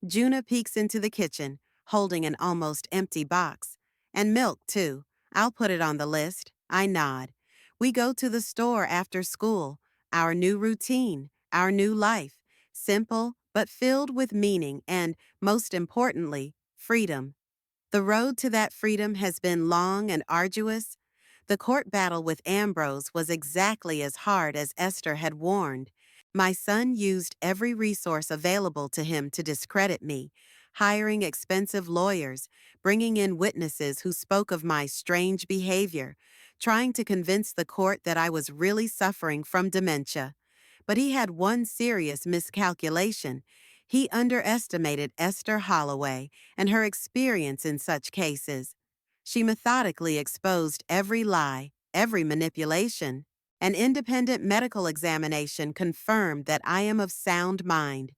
Junah peeks into the kitchen, holding an almost empty box. And milk, too. I'll put it on the list. I nod. We go to the store after school. Our new routine, our new life. Simple, but filled with meaning and, most importantly, freedom. The road to that freedom has been long and arduous. The court battle with Ambrose was exactly as hard as Esther had warned. My son used every resource available to him to discredit me, hiring expensive lawyers, bringing in witnesses who spoke of my strange behavior, trying to convince the court that I was really suffering from dementia. But he had one serious miscalculation. He underestimated Esther Holloway and her experience in such cases. She methodically exposed every lie, every manipulation. An independent medical examination confirmed that I am of sound mind.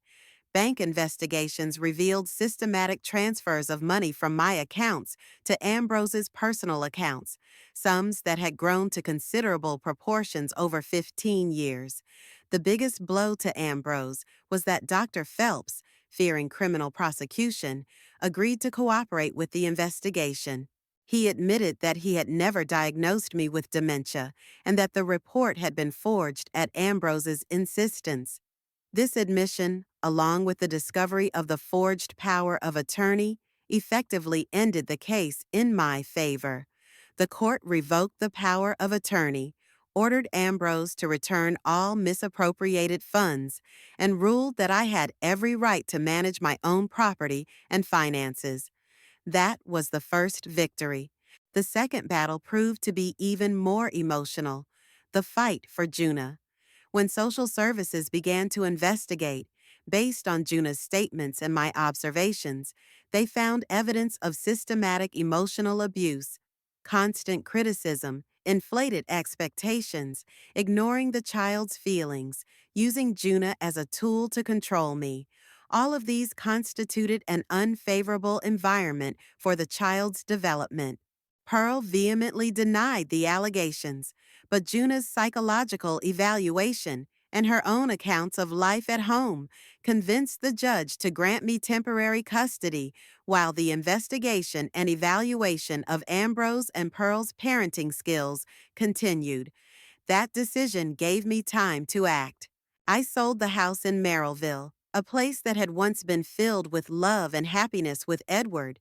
Bank investigations revealed systematic transfers of money from my accounts to Ambrose's personal accounts, sums that had grown to considerable proportions over 15 years. The biggest blow to Ambrose was that Dr. Phelps, fearing criminal prosecution, agreed to cooperate with the investigation. He admitted that he had never diagnosed me with dementia and that the report had been forged at Ambrose's insistence. This admission, along with the discovery of the forged power of attorney, effectively ended the case in my favor. The court revoked the power of attorney, ordered Ambrose to return all misappropriated funds, and ruled that I had every right to manage my own property and finances. That was the first victory. The second battle proved to be even more emotional: the fight for Junah. When social services began to investigate, based on Junah's statements and my observations, they found evidence of systematic emotional abuse, constant criticism, inflated expectations, ignoring the child's feelings, using Junah as a tool to control me. All of these constituted an unfavorable environment for the child's development. Pearl vehemently denied the allegations, but Junah's psychological evaluation and her own accounts of life at home convinced the judge to grant me temporary custody while the investigation and evaluation of Ambrose and Pearl's parenting skills continued. That decision gave me time to act. I sold the house in Merrillville, a place that had once been filled with love and happiness with Edward,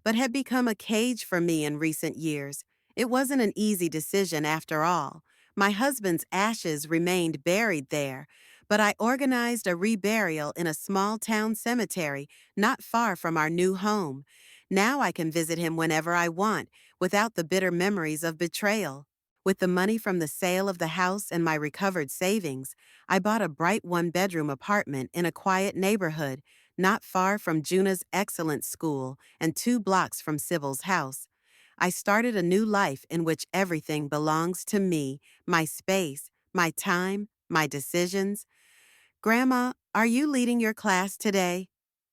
but had become a cage for me in recent years. It wasn't an easy decision after all. My husband's ashes remained buried there, but I organized a reburial in a small town cemetery not far from our new home. Now I can visit him whenever I want, without the bitter memories of betrayal. With the money from the sale of the house and my recovered savings, I bought a bright one-bedroom apartment in a quiet neighborhood, not far from Junah's excellent school and 2 blocks from Sybil's house. I started a new life in which everything belongs to me: my space, my time, my decisions. Grandma, are you leading your class today?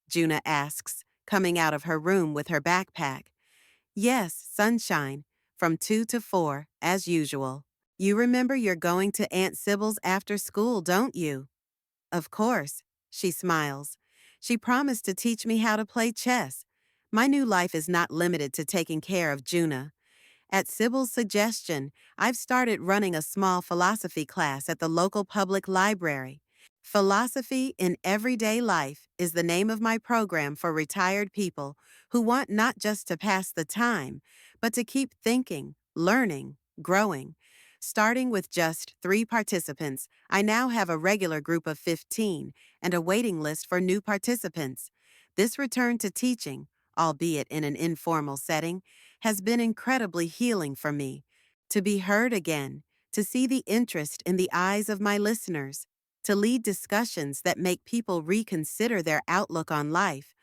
Junah asks, coming out of her room with her backpack. Yes, sunshine, from 2 to 4, as usual. You remember you're going to Aunt Sybil's after school, don't you? Of course, she smiles. She promised to teach me how to play chess. My new life is not limited to taking care of Junah. At Sybil's suggestion, I've started running a small philosophy class at the local public library. Philosophy in Everyday Life is the name of my program for retired people who want not just to pass the time, but to keep thinking, learning, growing. Starting with just 3 participants, I now have a regular group of 15 and a waiting list for new participants. This return to teaching, albeit in an informal setting, has been incredibly healing for me. To be heard again, to see the interest in the eyes of my listeners, to lead discussions that make people reconsider their outlook on life,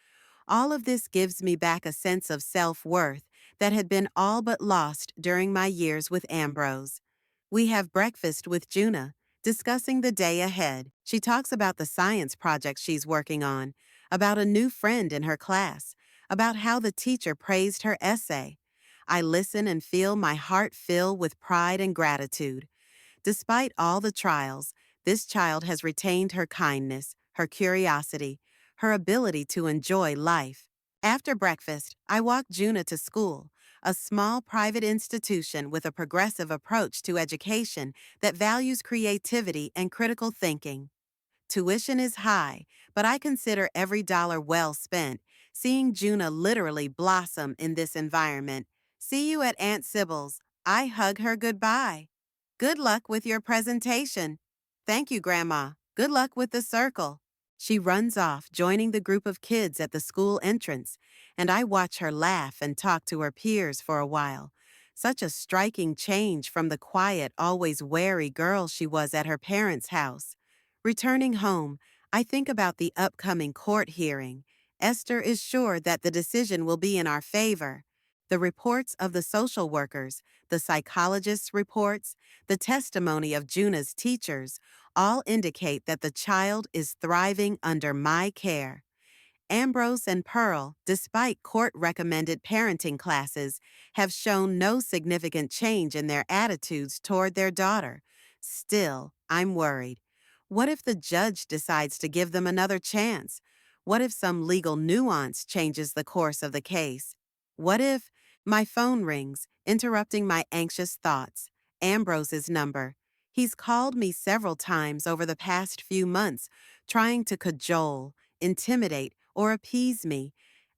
all of this gives me back a sense of self-worth that had been all but lost during my years with Ambrose. We have breakfast with Junah, discussing the day ahead. She talks about the science project she's working on, about a new friend in her class, about how the teacher praised her essay. I listen and feel my heart fill with pride and gratitude. Despite all the trials, this child has retained her kindness, her curiosity, her ability to enjoy life. After breakfast, I walked Junah to school, a small private institution with a progressive approach to education that values creativity and critical thinking. Tuition is high, but I consider every dollar well spent, seeing Junah literally blossom in this environment. See you at Aunt Sybil's. I hug her goodbye. Good luck with your presentation. Thank you, Grandma. Good luck with the circle. She runs off, joining the group of kids at the school entrance, and I watch her laugh and talk to her peers for a while. Such a striking change from the quiet, always wary girl she was at her parents' house. Returning home, I think about the upcoming court hearing. Esther is sure that the decision will be in our favor. The reports of the social workers, the psychologist's reports, the testimony of Junah's teachers all indicate that the child is thriving under my care. Ambrose and Pearl, despite court-recommended parenting classes, have shown no significant change in their attitudes toward their daughter. Still, I'm worried. What if the judge decides to give them another chance? What if some legal nuance changes the course of the case? What if my phone rings, interrupting my anxious thoughts? Ambrose's number. He's called me several times over the past few months, trying to cajole, intimidate, or appease me.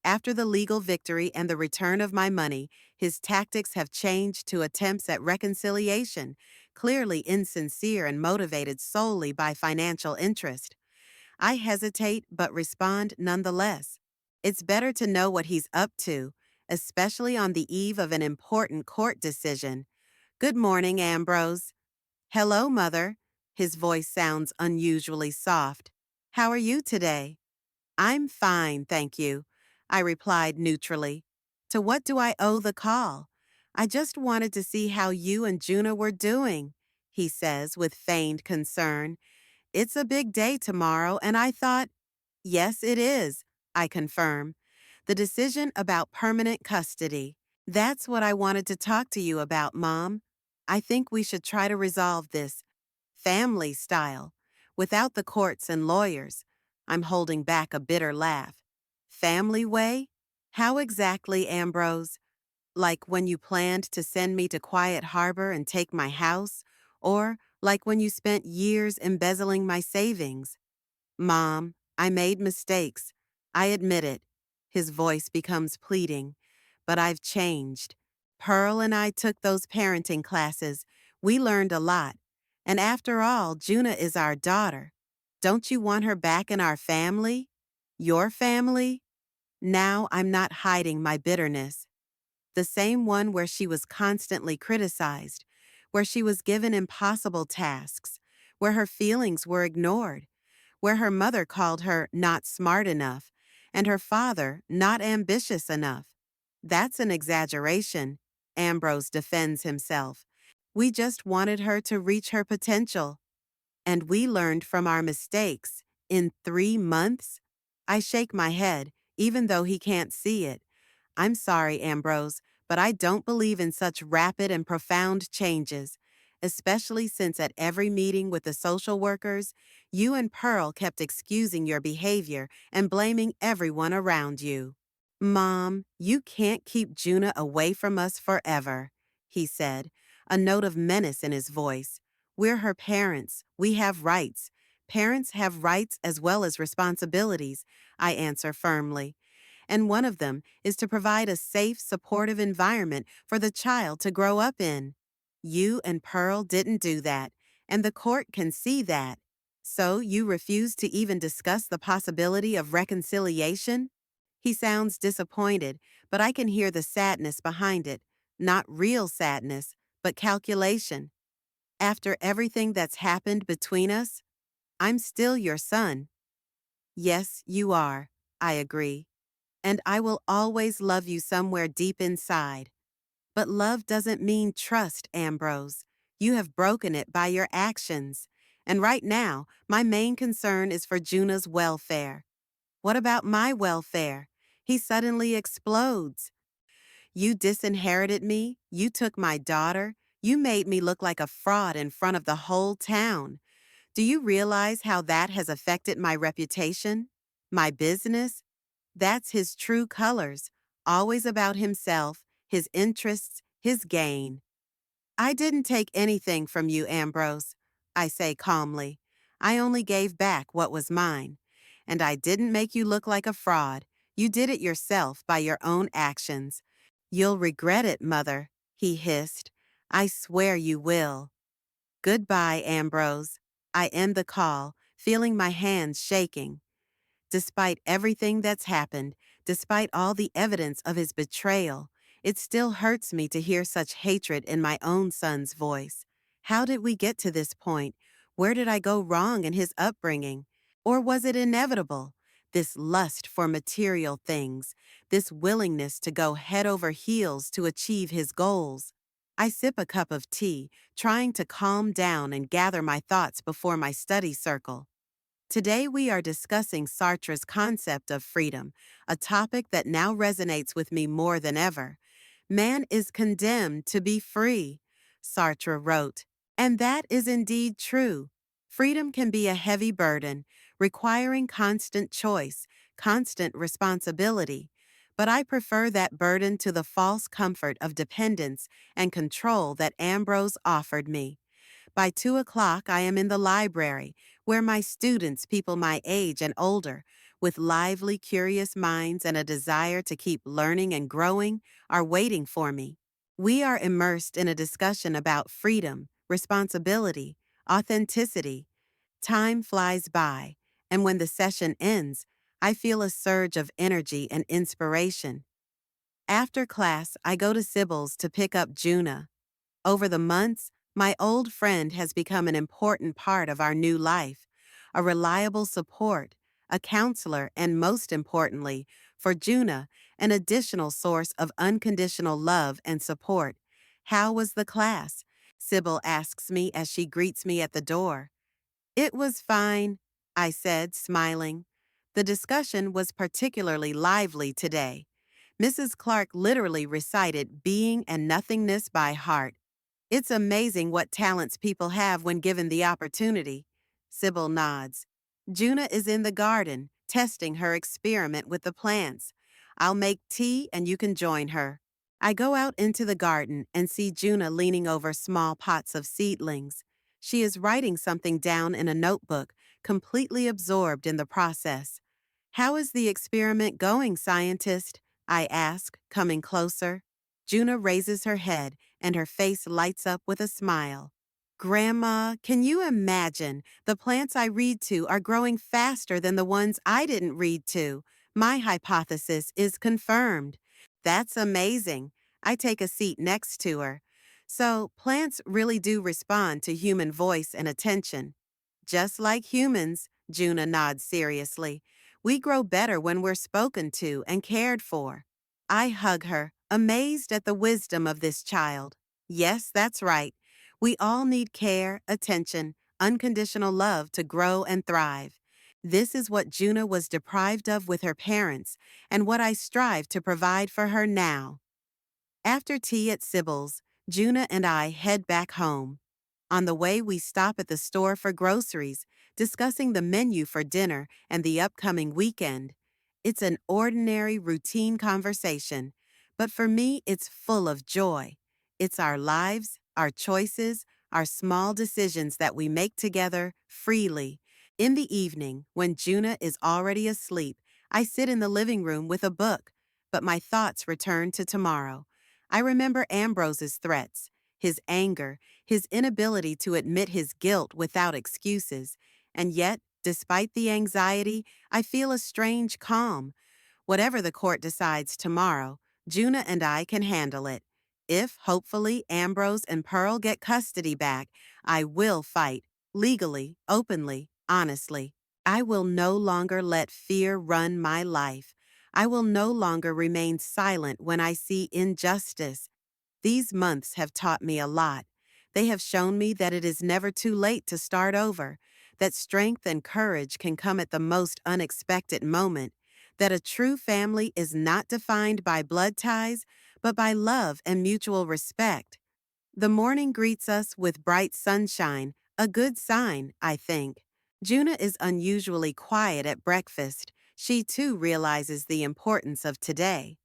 After the legal victory and the return of my money, his tactics have changed to attempts at reconciliation, clearly insincere and motivated solely by financial interest. I hesitate but respond nonetheless. It's better to know what he's up to, especially on the eve of an important court decision. Good morning, Ambrose. Hello, Mother. His voice sounds unusually soft. How are you today? I'm fine, thank you, I replied neutrally. To what do I owe the call? I just wanted to see how you and Junah were doing, he says with feigned concern. It's a big day tomorrow, and I thought, yes, it is, I confirm. The decision about permanent custody. That's what I wanted to talk to you about, Mom. I think we should try to resolve this family style, without the courts and lawyers. I'm holding back a bitter laugh. Family way? How exactly, Ambrose? Like when you planned to send me to Quiet Harbor and take my house? Or like when you spent years embezzling my savings? Mom, I made mistakes. I admit it. His voice becomes pleading. But I've changed. Pearl and I took those parenting classes. We learned a lot. And after all, Junah is our daughter. Don't you want her back in our family? Your family? Now I'm not hiding my bitterness. The same one where she was constantly criticized, where she was given impossible tasks, where her feelings were ignored, where her mother called her not smart enough, and her father not ambitious enough. That's an exaggeration, Ambrose defends himself. We just wanted her to reach her potential. And we learned from our mistakes in 3 months? I shake my head, even though he can't see it. I'm sorry, Ambrose, but I don't believe in such rapid and profound changes, especially since at every meeting with the social workers, you and Pearl kept excusing your behavior and blaming everyone around you. Mom, you can't keep Junah away from us forever, he said, a note of menace in his voice. We're her parents. We have rights. Parents have rights as well as responsibilities, I answer firmly. And one of them is to provide a safe, supportive environment for the child to grow up in. You and Pearl didn't do that, and the court can see that. So you refuse to even discuss the possibility of reconciliation? He sounds disappointed, but I can hear the sadness behind it. Not real sadness, but calculation. After everything that's happened between us, I'm still your son. Yes, you are, I agree. And I will always love you somewhere deep inside. But love doesn't mean trust, Ambrose. You have broken it by your actions. And right now, my main concern is for Junah's welfare. What about my welfare? He suddenly explodes. You disinherited me, you took my daughter, you made me look like a fraud in front of the whole town. Do you realize how that has affected my reputation? My business? That's his true colors, always about himself, his interests, his gain. I didn't take anything from you, Ambrose, I say calmly. I only gave back what was mine. And I didn't make you look like a fraud. You did it yourself by your own actions. You'll regret it, Mother, he hissed. I swear you will. Goodbye, Ambrose. I end the call, feeling my hands shaking. Despite everything that's happened, despite all the evidence of his betrayal, it still hurts me to hear such hatred in my own son's voice. How did we get to this point? Where did I go wrong in his upbringing? Or was it inevitable? This lust for material things, this willingness to go head over heels to achieve his goals. I sip a cup of tea, trying to calm down and gather my thoughts before my study circle. Today we are discussing Sartre's concept of freedom, a topic that now resonates with me more than ever. Man is condemned to be free, Sartre wrote. And that is indeed true. Freedom can be a heavy burden, requiring constant choice, constant responsibility. But I prefer that burden to the false comfort of dependence and control that Ambrose offered me. By 2 o'clock, I am in the library, where my students, people my age and older, with lively, curious minds and a desire to keep learning and growing, are waiting for me. We are immersed in a discussion about freedom, responsibility, authenticity. Time flies by, and when the session ends, I feel a surge of energy and inspiration. After class, I go to Sybil's to pick up Junah. Over the months, my old friend has become an important part of our new life, a reliable support, a counselor, and most importantly, for Junah, an additional source of unconditional love and support. How was the class? Sybil asks me as she greets me at the door. It was fine, I said, smiling. The discussion was particularly lively today. Mrs. Clark literally recited Being and Nothingness by heart. It's amazing what talents people have when given the opportunity. Sybil nods. Junah is in the garden, testing her experiment with the plants. I'll make tea and you can join her. I go out into the garden and see Junah leaning over small pots of seedlings. She is writing something down in a notebook, completely absorbed in the process. How is the experiment going, scientist? I ask, coming closer. Junah raises her head and her face lights up with a smile. Grandma, can you imagine? The plants I read to are growing faster than the ones I didn't read to. My hypothesis is confirmed. That's amazing. I take a seat next to her. So, plants really do respond to human voice and attention. Just like humans, Junah nods seriously. We grow better when we're spoken to and cared for. I hug her, amazed at the wisdom of this child. Yes, that's right. We all need care, attention, unconditional love to grow and thrive. This is what Junah was deprived of with her parents, and what I strive to provide for her now. After tea at Sybil's, Junah and I head back home. On the way, we stop at the store for groceries, discussing the menu for dinner and the upcoming weekend. It's an ordinary, routine conversation, but for me, it's full of joy. It's our lives, our choices, our small decisions that we make together freely. In the evening, when Junah is already asleep, I sit in the living room with a book, but my thoughts return to tomorrow. I remember Ambrose's threats, his anger, his inability to admit his guilt without excuses, and yet, despite the anxiety, I feel a strange calm. Whatever the court decides tomorrow, Junah and I can handle it. If, hopefully, Ambrose and Pearl get custody back, I will fight, legally, openly, honestly. I will no longer let fear run my life. I will no longer remain silent when I see injustice. These months have taught me a lot. They have shown me that it is never too late to start over, that strength and courage can come at the most unexpected moment, that a true family is not defined by blood ties, but by love and mutual respect. The morning greets us with bright sunshine, a good sign, I think. Junah is unusually quiet at breakfast. She too realizes the importance of today.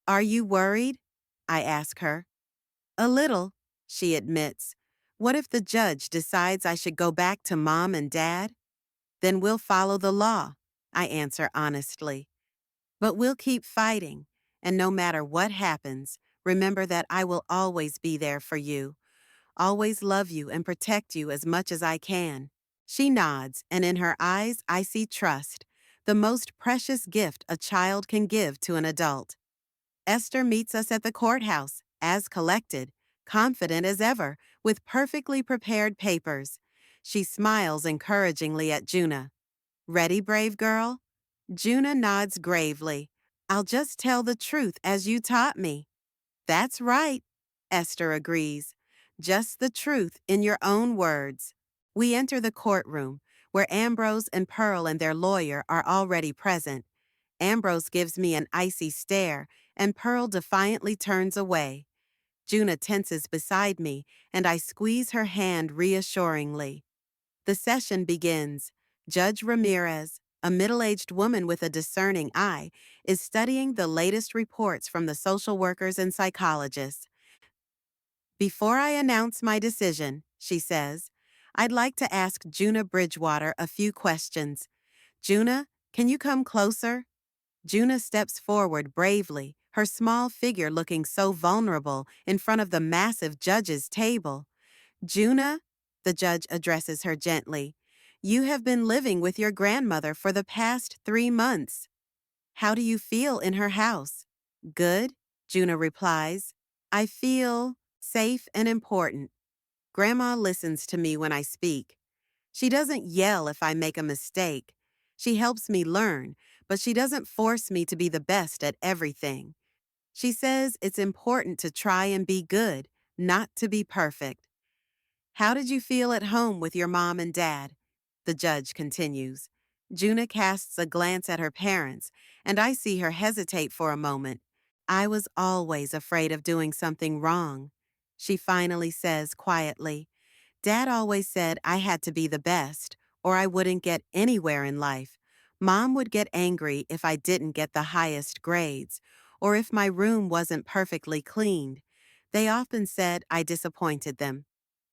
Are you worried? I ask her. A little, she admits. What if the judge decides I should go back to mom and dad? Then we'll follow the law, I answer honestly. But we'll keep fighting, and no matter what happens, remember that I will always be there for you, always love you and protect you as much as I can. She nods, and in her eyes I see trust, the most precious gift a child can give to an adult. Esther meets us at the courthouse, as collected, confident as ever, with perfectly prepared papers. She smiles encouragingly at Junah. Ready, brave girl? Junah nods gravely. I'll just tell the truth as you taught me. That's right, Esther agrees. Just the truth in your own words. We enter the courtroom, where Ambrose and Pearl and their lawyer are already present. Ambrose gives me an icy stare, and Pearl defiantly turns away. Junah tenses beside me, and I squeeze her hand reassuringly. The session begins. Judge Ramirez, a middle-aged woman with a discerning eye, is studying the latest reports from the social workers and psychologists. Before I announce my decision, she says, I'd like to ask Junah Bridgewater a few questions. Junah, can you come closer? Junah steps forward bravely, her small figure looking so vulnerable in front of the massive judge's table. Junah, the judge addresses her gently, you have been living with your grandmother for the past 3 months. How do you feel in her house? Good, Junah replies. I feel safe and important. Grandma listens to me when I speak. She doesn't yell if I make a mistake. She helps me learn, but she doesn't force me to be the best at everything. She says it's important to try and be good, not to be perfect. How did you feel at home with your mom and dad? The judge continues. Junah casts a glance at her parents, and I see her hesitate for a moment. I was always afraid of doing something wrong. She finally says quietly, Dad always said I had to be the best, or I wouldn't get anywhere in life. Mom would get angry if I didn't get the highest grades, or if my room wasn't perfectly cleaned. They often said I disappointed them.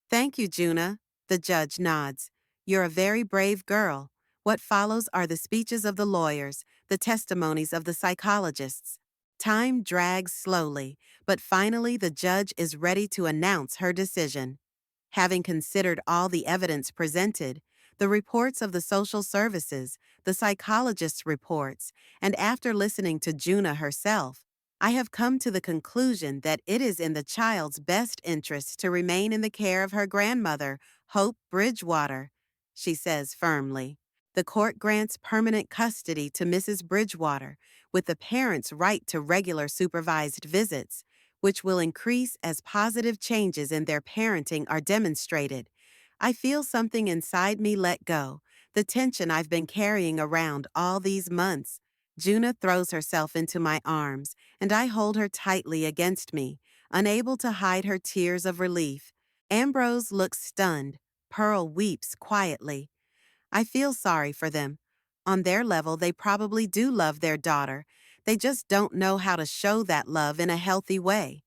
Thank you, Junah. The judge nods. You're a very brave girl. What follows are the speeches of the lawyers, the testimonies of the psychologists. Time drags slowly, but finally the judge is ready to announce her decision. Having considered all the evidence presented, the reports of the social services, the psychologist's reports, and after listening to Junah herself, I have come to the conclusion that it is in the child's best interest to remain in the care of her grandmother, Hope Bridgewater, she says firmly. The court grants permanent custody to Mrs. Bridgewater, with the parents' right to regular supervised visits, which will increase as positive changes in their parenting are demonstrated. I feel something inside me let go, the tension I've been carrying around all these months. Junah throws herself into my arms, and I hold her tightly against me, unable to hide her tears of relief. Ambrose looks stunned. Pearl weeps quietly. I feel sorry for them. On their level, they probably do love their daughter. They just don't know how to show that love in a healthy way.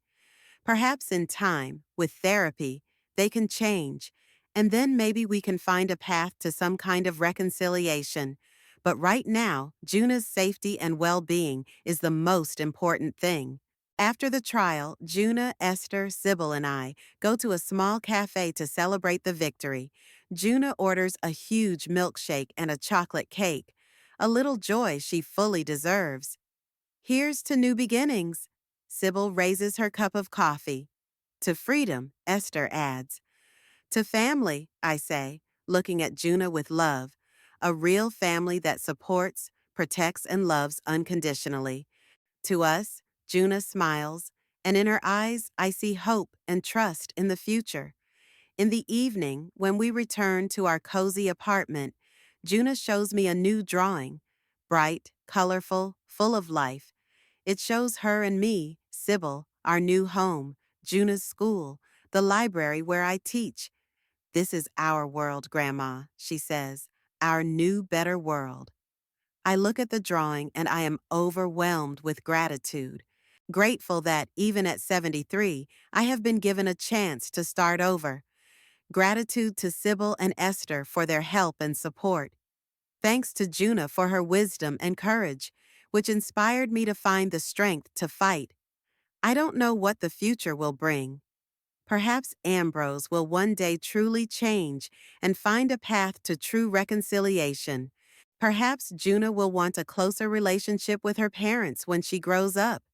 Perhaps in time, with therapy, they can change, and then maybe we can find a path to some kind of reconciliation. But right now, Junah's safety and well-being is the most important thing. After the trial, Junah, Esther, Sybil, and I go to a small cafe to celebrate the victory. Junah orders a huge milkshake and a chocolate cake, a little joy she fully deserves. Here's to new beginnings. Sybil raises her cup of coffee. To freedom, Esther adds. To family, I say, looking at Junah with love. A real family that supports, protects, and loves unconditionally. To us, Junah smiles, and in her eyes I see hope and trust in the future. In the evening, when we return to our cozy apartment, Junah shows me a new drawing. bright, colorful, full of life. It shows her and me, Sybil, our new home, Junah's school, the library where I teach. "This is our world, Grandma," she says, "our new, better world." I look at the drawing and I am overwhelmed with gratitude. Grateful that, even at 73, I have been given a chance to start over. Gratitude to Sybil and Esther for their help and support. Thanks to Junah for her wisdom and courage, which inspired me to find the strength to fight. I don't know what the future will bring. Perhaps Ambrose will one day truly change and find a path to true reconciliation. Perhaps Junah will want a closer relationship with her parents when she grows up.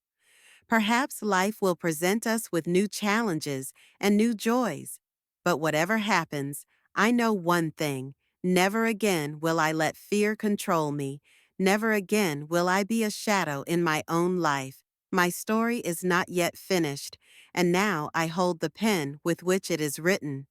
Perhaps life will present us with new challenges and new joys. But whatever happens, I know one thing: never again will I let fear control me. Never again will I be a shadow in my own life. My story is not yet finished, and now I hold the pen with which it is written.